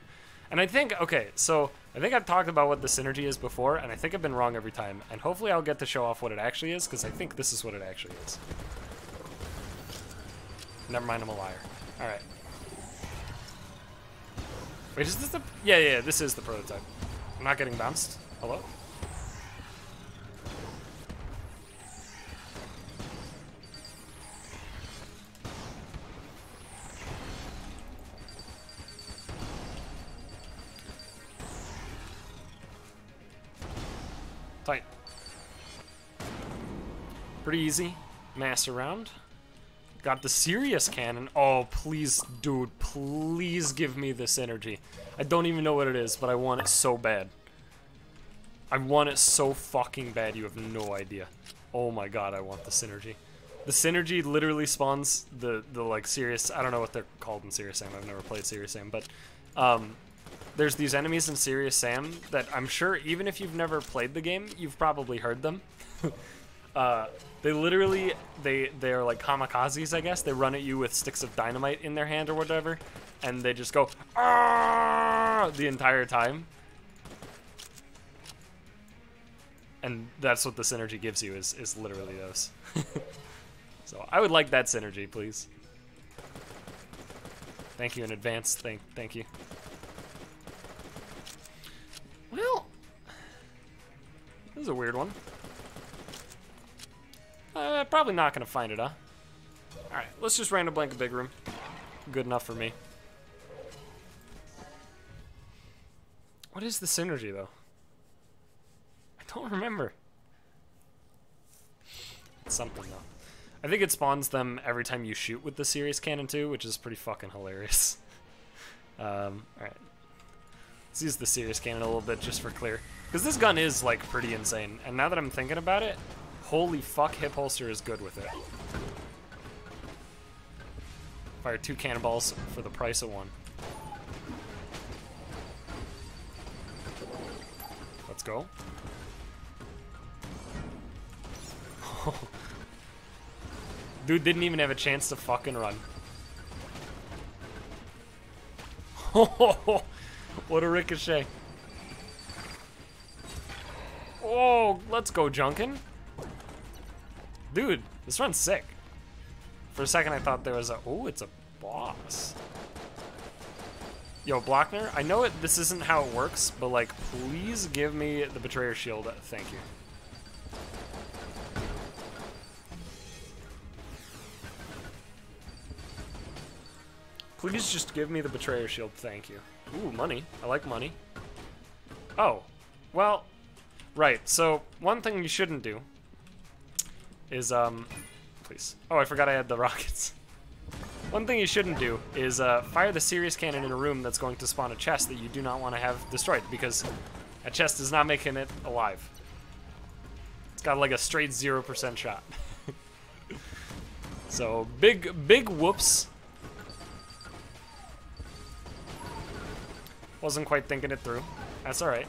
And I think, okay, so I think I've talked about what the synergy is before, and I think I've been wrong every time. And hopefully I'll get to show off what it actually is, because I think this is what it actually is. Never mind, I'm a liar. Alright. Wait, is this the... Yeah, this is the prototype. I'm not getting bounced. Hello? Tight. Pretty easy. Mass around. Got the serious cannon. Oh, please, dude, please give me this energy. I don't even know what it is, but I want it so bad. I want it so fucking bad, you have no idea. Oh my god, I want the synergy. The synergy literally spawns the like serious, I don't know what they're called in Serious Sam, I've never played Serious Sam, but there's these enemies in Serious Sam that I'm sure even if you've never played the game, you've probably heard them. They literally, they're like kamikazes, I guess. They run at you with sticks of dynamite in their hand or whatever, and they just go "Arr!" the entire time. And that's what the synergy gives you, is literally those. So I would like that synergy, please. Thank you in advance. Thank you. Well, this is a weird one. Probably not gonna find it, huh? Alright, let's just random blank a big room. Good enough for me. What is the synergy, though? I don't remember. It's something, though. I think it spawns them every time you shoot with the Serious Cannon, too, which is pretty fucking hilarious. Alright. Let's use the Serious Cannon a little bit just for clear. Because this gun is, like, pretty insane. And now that I'm thinking about it, holy fuck, hip holster is good with it. Fire 2 cannonballs for the price of 1. Let's go. Dude didn't even have a chance to fucking run. What a ricochet. Oh, let's go, Junkin. Dude, this run's sick. For a second, I thought there was a... Oh, it's a boss. Yo, Blockner, I know this isn't how it works, but, like, please give me the Betrayer Shield. Thank you. Please just give me the Betrayer Shield. Thank you. Ooh, money. I like money. Oh. Well, right. So, one thing you shouldn't do is, please. Oh, I forgot I had the rockets. One thing you shouldn't do is fire the Serious Cannon in a room that's going to spawn a chest that you do not want to have destroyed, because a chest is not making it alive. It's got like a straight 0% shot. So, big whoops. Wasn't quite thinking it through. That's alright.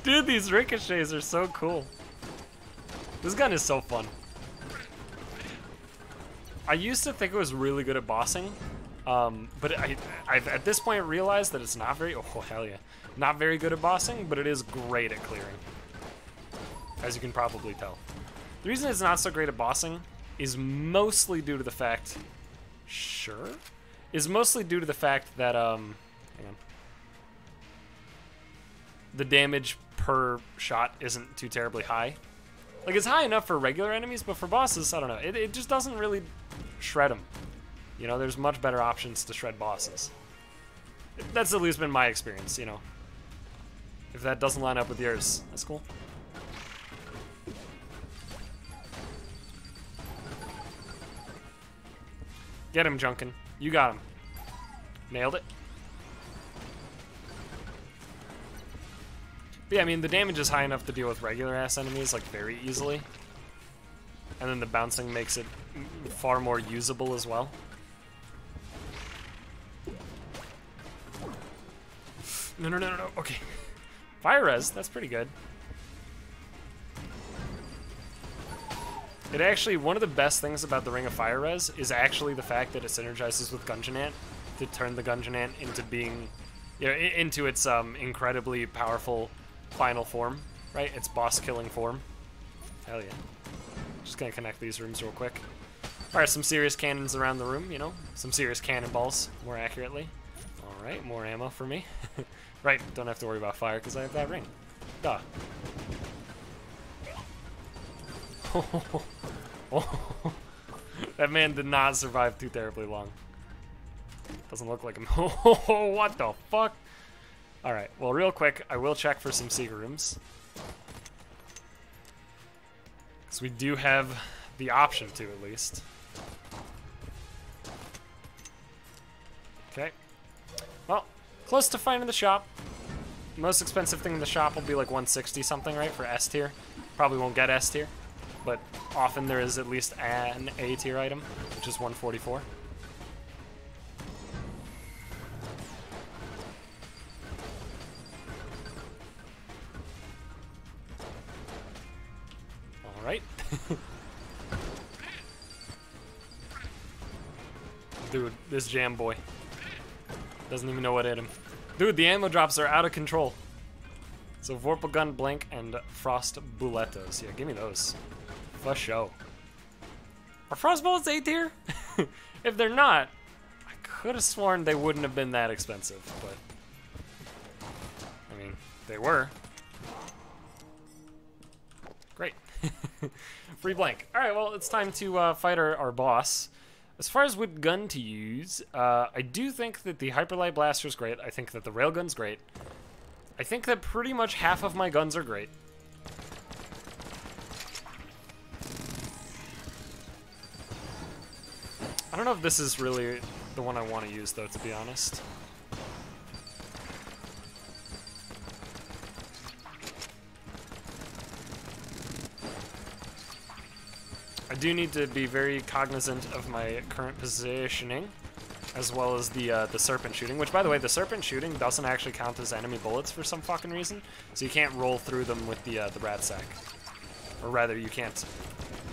Dude, these ricochets are so cool. This gun is so fun. I used to think it was really good at bossing, but I've at this point realized that it's not very, oh hell yeah, not very good at bossing, but it is great at clearing, as you can probably tell. The reason it's not so great at bossing is mostly due to the fact, is mostly due to the fact that, hang on. The damage per shot isn't too terribly high. Like, it's high enough for regular enemies, but for bosses, I don't know. It just doesn't really shred them. You know, there's much better options to shred bosses. That's at least been my experience, you know. If that doesn't line up with yours, that's cool. Get him, Junkin. You got him. Nailed it. But yeah, I mean, the damage is high enough to deal with regular-ass enemies, like, very easily. And then the bouncing makes it far more usable as well. No. Okay. Fire res, that's pretty good. It actually, one of the best things about the Ring of Fire res is actually the fact that it synergizes with Gungeon Ant to turn the Gungeon Ant into being, you know, into its incredibly powerful final form, right? Its boss-killing form. Hell yeah. Just gonna connect these rooms real quick. Alright, some serious cannons around the room, you know? Some serious cannonballs, more accurately. Alright, more ammo for me. Right, don't have to worry about fire because I have that ring. Duh. That man did not survive too terribly long. Doesn't look like him. What the fuck? Alright, well, real quick, I will check for some secret rooms. Because we do have the option to, at least. Okay. Well, close to finding the shop. Most expensive thing in the shop will be like 160 something, right, for S tier. Probably won't get S tier, but often there is at least an A tier item, which is 144. Dude, this jam boy doesn't even know what hit him. Dude, the ammo drops are out of control. So Vorpal Gun, Blank, and Frost Bulettos. Yeah, give me those. For show. Are Frost Bullets A tier? If they're not, I could have sworn they wouldn't have been that expensive, but I mean, they were. Great. Free blank. Alright, well, it's time to fight our boss. As far as what gun to use, I do think that the Hyperlight Blaster is great. I think that the Railgun's great. I think that pretty much half of my guns are great. I don't know if this is really the one I want to use, though, to be honest. I do need to be very cognizant of my current positioning, as well as the serpent shooting, which, by the way, the serpent shooting doesn't actually count as enemy bullets for some fucking reason, so you can't roll through them with the rat sack. Or rather, you can't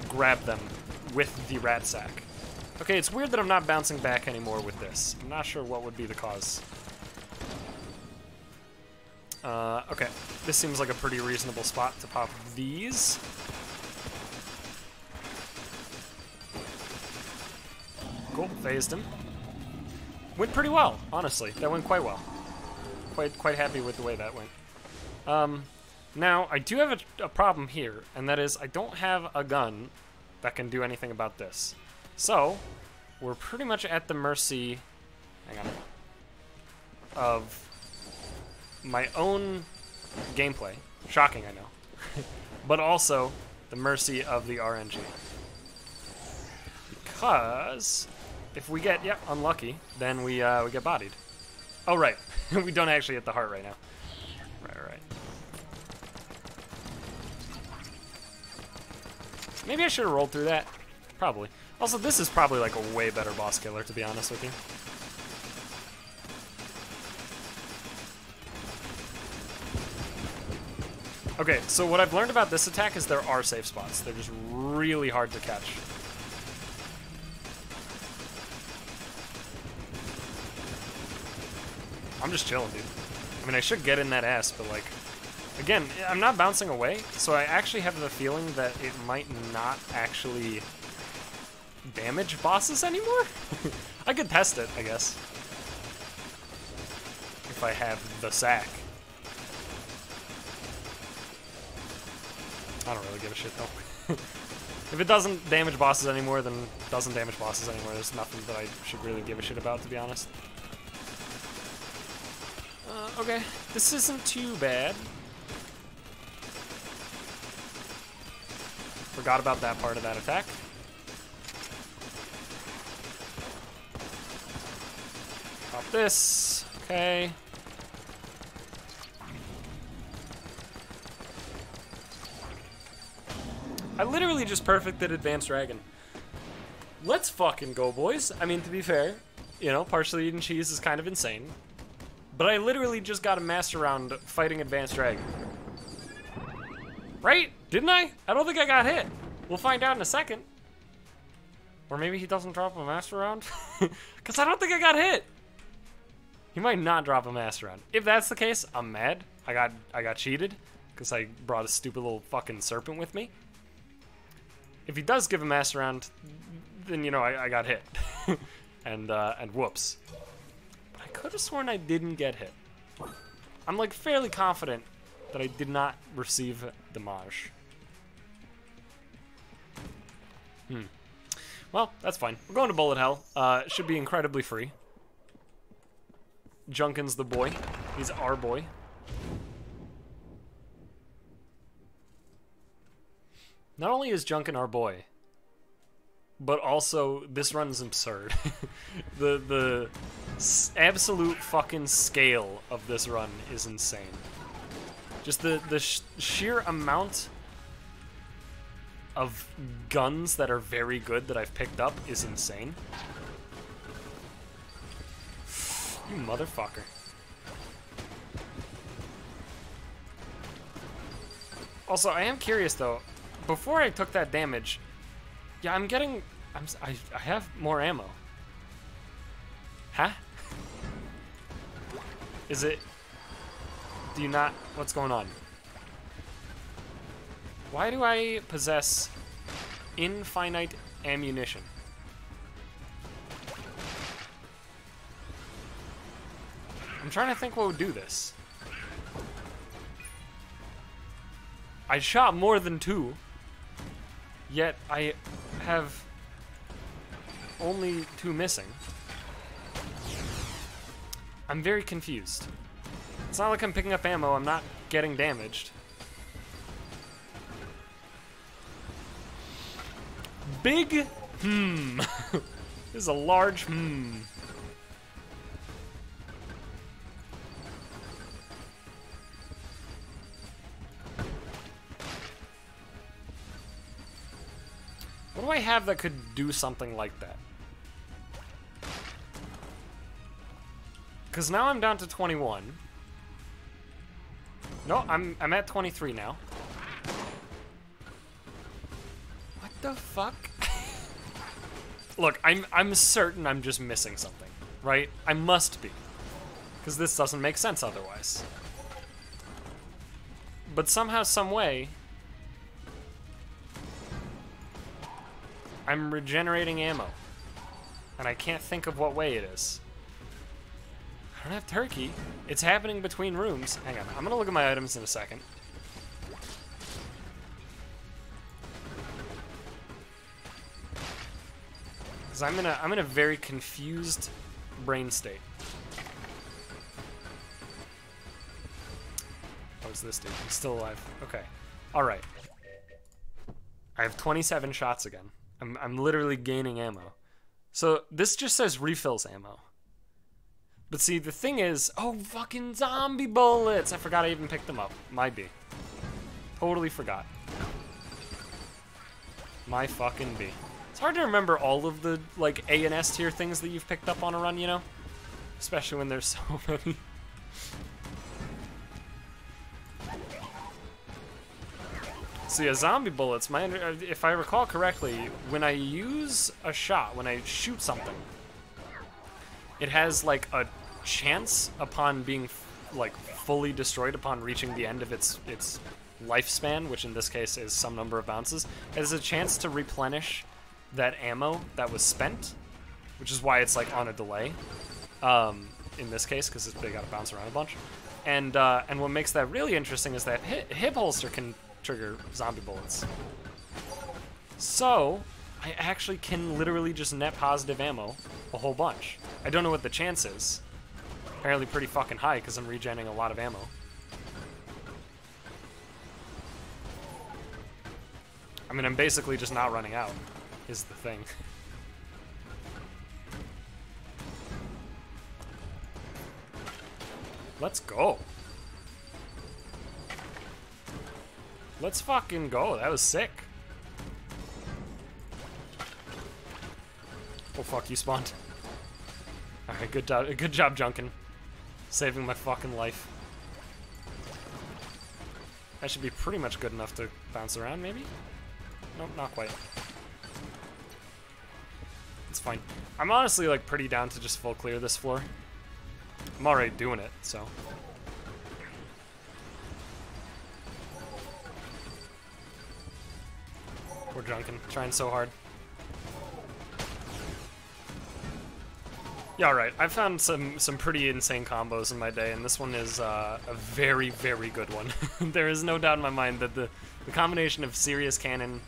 grab them with the rat sack. Okay, it's weird that I'm not bouncing back anymore with this. I'm not sure what would be the cause. Okay, this seems like a pretty reasonable spot to pop these. Cool, phased him. Went pretty well, honestly. That went quite well. Quite happy with the way that went. Now, I do have a problem here, and that is I don't have a gun that can do anything about this. So, we're pretty much at the mercy, hang on, of my own gameplay. Shocking, I know. But also the mercy of the RNG. Because if we get, unlucky, then we get bodied. Oh, right. We don't actually hit the heart right now. Right. Maybe I should have rolled through that. Probably. Also, this is probably like a way better boss killer, to be honest with you. Okay, so what I've learned about this attack is there are safe spots. They're just really hard to catch. I'm just chilling, dude. I mean, I should get in that ass, but like, again, I'm not bouncing away, so I actually have the feeling that it might not actually damage bosses anymore? I could test it, I guess. If I have the sack. I don't really give a shit, though. If it doesn't damage bosses anymore, then it doesn't damage bosses anymore. There's nothing that I should really give a shit about, to be honest. Okay, this isn't too bad. Forgot about that part of that attack. Pop this. Okay. I literally just perfected Advanced Dragon. Let's fucking go, boys. I mean, to be fair, you know, partially eating cheese is kind of insane. But I literally just got a master round fighting Advanced Dragon. Right? Didn't I? I don't think I got hit. We'll find out in a second. Or maybe he doesn't drop a master round? Because I don't think I got hit. He might not drop a master round. If that's the case, I'm mad. I got cheated because I brought a stupid little fucking serpent with me. If he does give a master round, then, you know, I got hit. and whoops. But I could have sworn I didn't get hit. I'm like fairly confident that I did not receive damage. Well, that's fine. We're going to Bullet Hell. It should be incredibly free. Junkin's the boy. He's our boy. Not only is Junkin our boy, but also this run's absurd. the absolute fucking scale of this run is insane. Just the sheer amount of guns that are very good that I've picked up is insane. You motherfucker. Also, I am curious though, before I took that damage, yeah, I have more ammo. Huh? Is it... Do you not... What's going on? Why do I possess infinite ammunition? I'm trying to think what would do this. I shot more than 2, yet I have only 2 missing. I'm very confused. It's not like I'm picking up ammo, I'm not getting damaged. Big This is a large What do I have that could do something like that? Because now I'm down to 21. No, I'm at 23 now. What the fuck? Look, I'm certain I'm just missing something, right? I must be. Because this doesn't make sense otherwise. But somehow, some way, I'm regenerating ammo. And I can't think of what way it is. I don't have turkey. It's happening between rooms. Hang on, I'm gonna look at my items in a second. Because I'm in a very confused brain state. Oh, it's this dude. He's still alive. Okay. Alright. I have 27 shots again. I'm literally gaining ammo. So this just says refills ammo. But see, the thing is, oh, fucking zombie bullets! I forgot I even picked them up. Might be. Totally forgot. My fucking B. It's hard to remember all of the, like, A and S tier things that you've picked up on a run, you know? Especially when there's so many. So yeah, zombie bullets, if I recall correctly, when I use a shot, when I shoot something, it has like a chance upon being like fully destroyed upon reaching the end of its lifespan, which in this case is some number of bounces. It has a chance to replenish that ammo that was spent, which is why it's like on a delay. In this case, because they got to bounce around a bunch. And what makes that really interesting is that hip holster can trigger zombie bullets. So I actually can literally just net positive ammo a whole bunch. I don't know what the chance is. Apparently pretty fucking high because I'm regenning a lot of ammo. I mean, I'm basically just not running out, is the thing. Let's go. Let's fucking go. That was sick. Oh fuck, you spawned. Alright, good job, Junkin. Saving my fucking life. That should be pretty much good enough to bounce around, maybe? Nope, not quite. It's fine. I'm honestly, like, pretty down to just full clear this floor. I'm already doing it, so. Poor Junkin, trying so hard. Yeah, alright. I've found some pretty insane combos in my day, and this one is a very, very good one. There is no doubt in my mind that the combination of Serious Cannon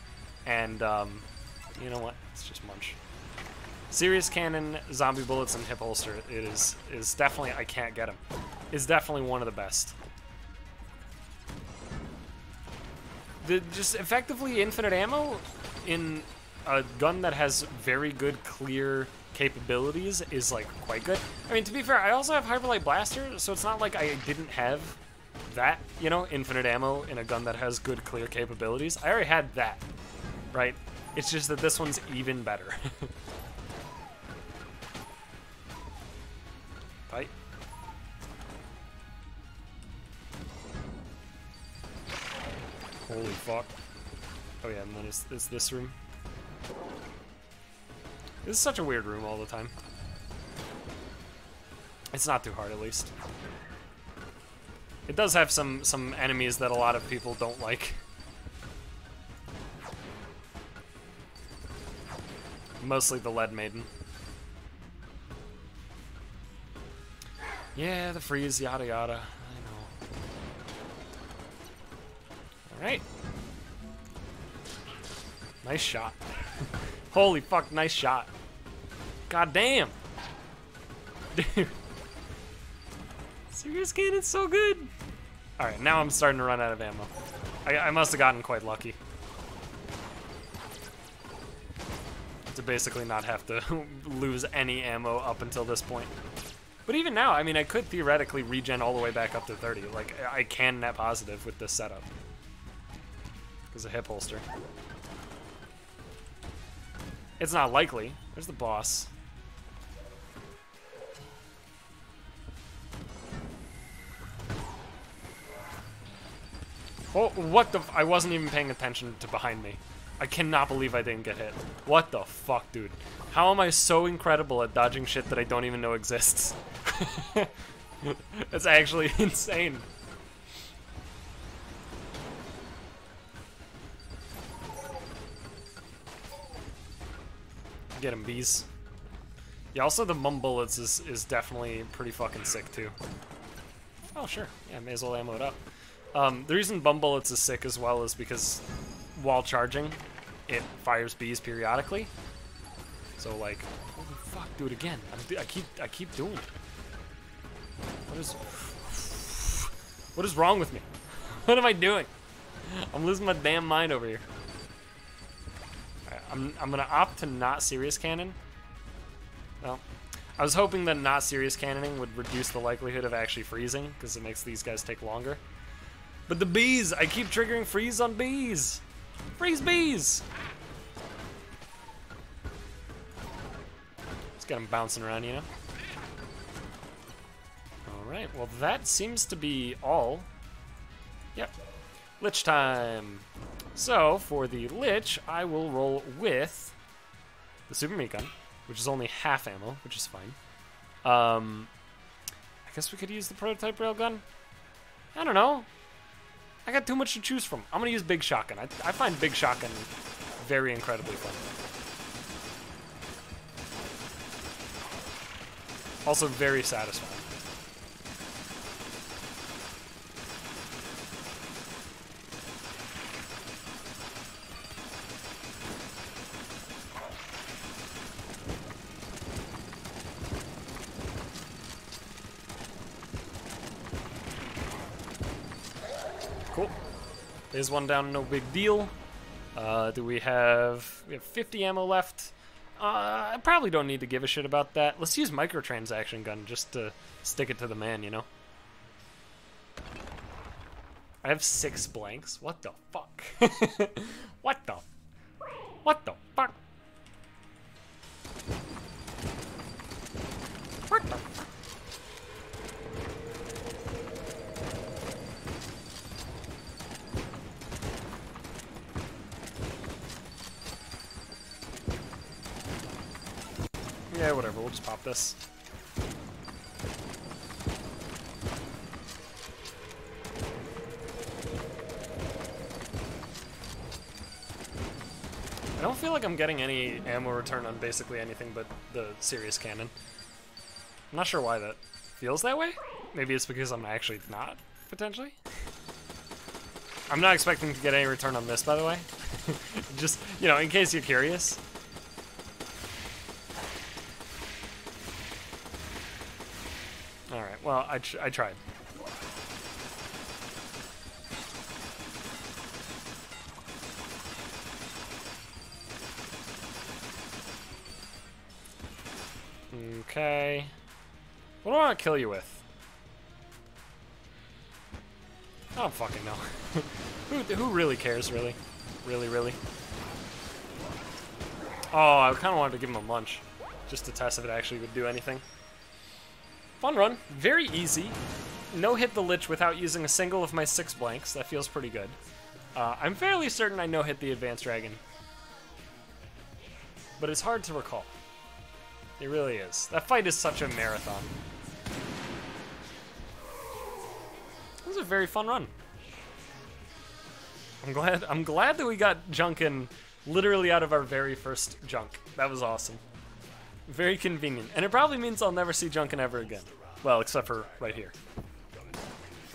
and, you know what? It's just munch. Serious Cannon, Zombie Bullets, and Hip Holster, it is definitely, I can't get him. Is definitely one of the best. Just effectively infinite ammo in a gun that has very good, clear capabilities is, like, quite good. I mean, to be fair, I also have Hyperlight Blaster, so it's not like I didn't have that, you know, infinite ammo in a gun that has good, clear capabilities. I already had that, right? It's just that this one's even better. Right? Holy fuck. Oh yeah, and then is this room. This is such a weird room all the time. It's not too hard, at least. It does have some enemies that a lot of people don't like. Mostly the Lead Maiden. Yeah, the freeze, yada yada. I know. Alright. Nice shot. Holy fuck, nice shot. God damn. Dude. Serious Cannon's so good. Alright, now I'm starting to run out of ammo. I must have gotten quite lucky. To basically not have to lose any ammo up until this point. But even now, I mean, I could theoretically regen all the way back up to 30. Like, I can net positive with this setup. Because of hip holster. It's not likely. There's the boss. Oh, what the... I wasn't even paying attention to behind me. I cannot believe I didn't get hit. What the fuck, dude? How am I so incredible at dodging shit that I don't even know exists? That's actually insane. Get him, bees. Yeah, also the mum bullets is definitely pretty fucking sick, too. Oh, sure. Yeah, may as well ammo it up. The reason bum bullets is sick as well is because while charging, it fires bees periodically. So like, holy fuck, do it again. I keep doing it. What is wrong with me? What am I doing? I'm losing my damn mind over here. Right, I'm gonna opt to not serious cannon. Well, I was hoping that not serious cannoning would reduce the likelihood of actually freezing, because it makes these guys take longer. But the bees! I keep triggering freeze on bees! Freeze bees! Let's get them bouncing around, you know? Alright, well that seems to be all. Yep. Lich time! So, for the Lich, I will roll with the Super Meat Gun, which is only half ammo, which is fine. I guess we could use the prototype railgun? I don't know. I got too much to choose from. I'm gonna use Big Shotgun. I find Big Shotgun very incredibly fun. Also very satisfying. Cool. There's one down, no big deal. We have 50 ammo left. I probably don't need to give a shit about that. Let's use microtransaction gun just to stick it to the man, you know? I have 6 blanks. What the fuck? What the fuck? What the fuck? Yeah, whatever, we'll just pop this. I don't feel like I'm getting any ammo return on basically anything but the serious cannon. I'm not sure why that feels that way. Maybe it's because I'm actually not, potentially. I'm not expecting to get any return on this, by the way. Just, you know, in case you're curious. Alright, well, I tried. Okay. What do I want to kill you with? I don't fucking know. Who really cares, really? Really? Oh, I kind of wanted to give him a lunch. Just to test if it actually would do anything. Fun run. Very easy. No hit the Lich without using a single of my 6 blanks. That feels pretty good. I'm fairly certain I no-hit the Advanced Dragon, but it's hard to recall. It really is. That fight is such a marathon. It was a very fun run. I'm glad that we got Junkin literally out of our very first junk. That was awesome. Very convenient. And it probably means I'll never see Junkin ever again. Well, except for right here.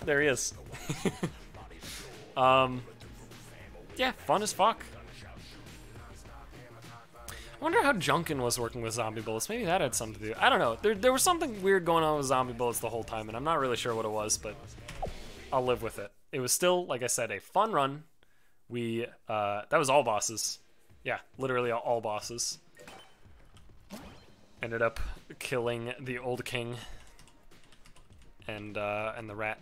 There he is. Yeah, fun as fuck. I wonder how Junkin was working with zombie bullets. Maybe that had something to do. I don't know. There was something weird going on with zombie bullets the whole time, and I'm not really sure what it was, but I'll live with it. It was still, like I said, a fun run. That was all bosses. Yeah, literally all bosses. Ended up killing the old king and the rat,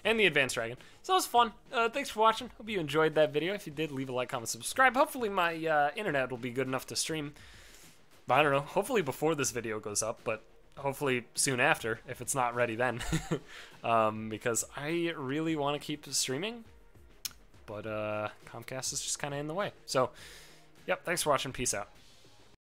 and the advanced dragon. So it was fun. Thanks for watching. Hope you enjoyed that video. If you did, leave a like, comment, subscribe. Hopefully my internet will be good enough to stream. I don't know. Hopefully before this video goes up, but hopefully soon after, if it's not ready then. Because I really want to keep streaming, but Comcast is just kind of in the way. So, yep, thanks for watching. Peace out.